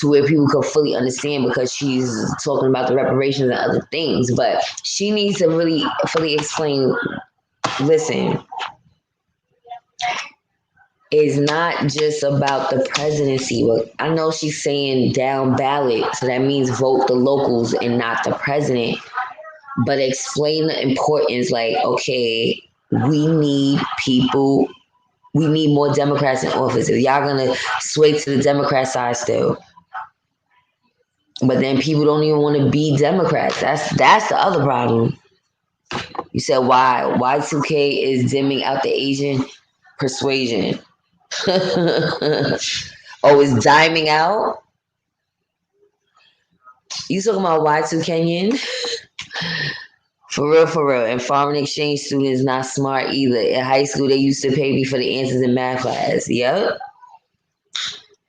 to where people can fully understand, because she's talking about the reparations and other things. But she needs to really fully explain, listen, it's not just about the presidency. Look, I know she's saying down ballot, so that means vote the locals and not the president. But explain the importance, like, okay, we need more Democrats in office. If y'all gonna sway to the Democrat side still. But then people don't even want to be Democrats. That's the other problem. You said why? Y2K is dimming out the Asian persuasion. Oh, it's diming out? You talking about Y2Kenyan? For real. And foreign exchange students not smart either. In high school, they used to pay me for the answers in math class. Yep.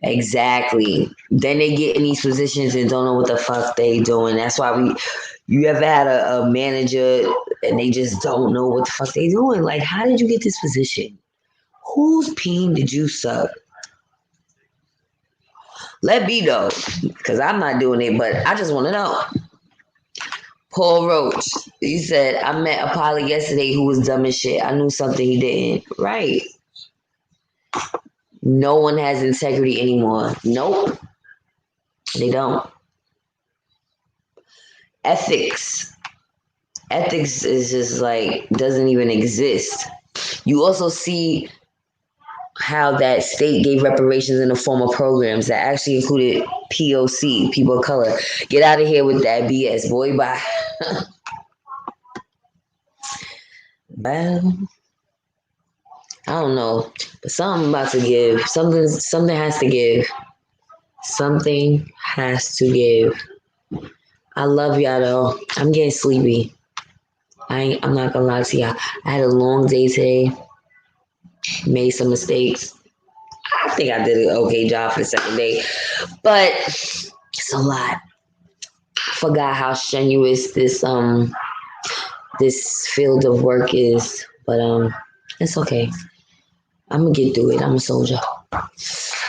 Exactly. Then they get in these positions and don't know what the fuck they doing. That's why you ever had a manager and they just don't know what the fuck they doing? Like, how did you get this position? Who's peeing the juice up? Let me know, because I'm not doing it, but I just want to know. Paul Roach, he said, I met a pilot yesterday who was dumb as shit. I knew something he didn't. Right. No one has integrity anymore. Nope. They don't. Ethics. Ethics is just like, doesn't even exist. You also see how that state gave reparations in the form of programs that actually included POC, people of color. Get out of here with that BS, boy. Bye. Well, I don't know, but something about to give. Something has to give. Something has to give. I love y'all though. I'm getting sleepy. I'm not gonna lie to y'all. I had a long day today. Made some mistakes. I think I did an okay job for the second day, but it's a lot. Forgot how strenuous this field of work is, but it's okay. I'm gonna get through it. I'm a soldier. All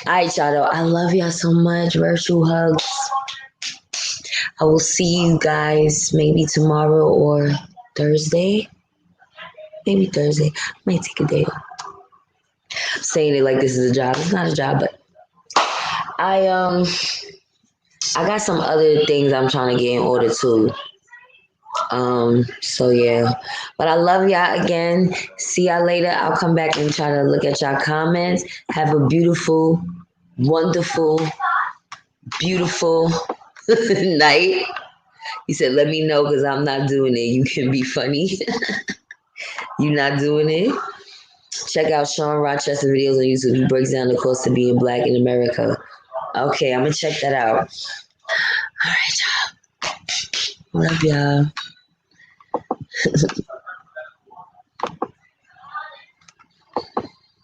right, y'all. Though. I love y'all so much. Virtual hugs. I will see you guys maybe tomorrow or Thursday. Maybe Thursday. I might take a day off. I'm saying it like this is a job. It's not a job, but I got some other things I'm trying to get in order too. So yeah. But I love y'all again. See y'all later. I'll come back and try to look at y'all comments. Have a beautiful, wonderful, beautiful night. He said, let me know because I'm not doing it. You can be funny. You not doing it. Check out Sean Rochester videos on YouTube. He breaks down the cost of being black in America. Okay, I'm gonna check that out. All right, y'all. Love y'all.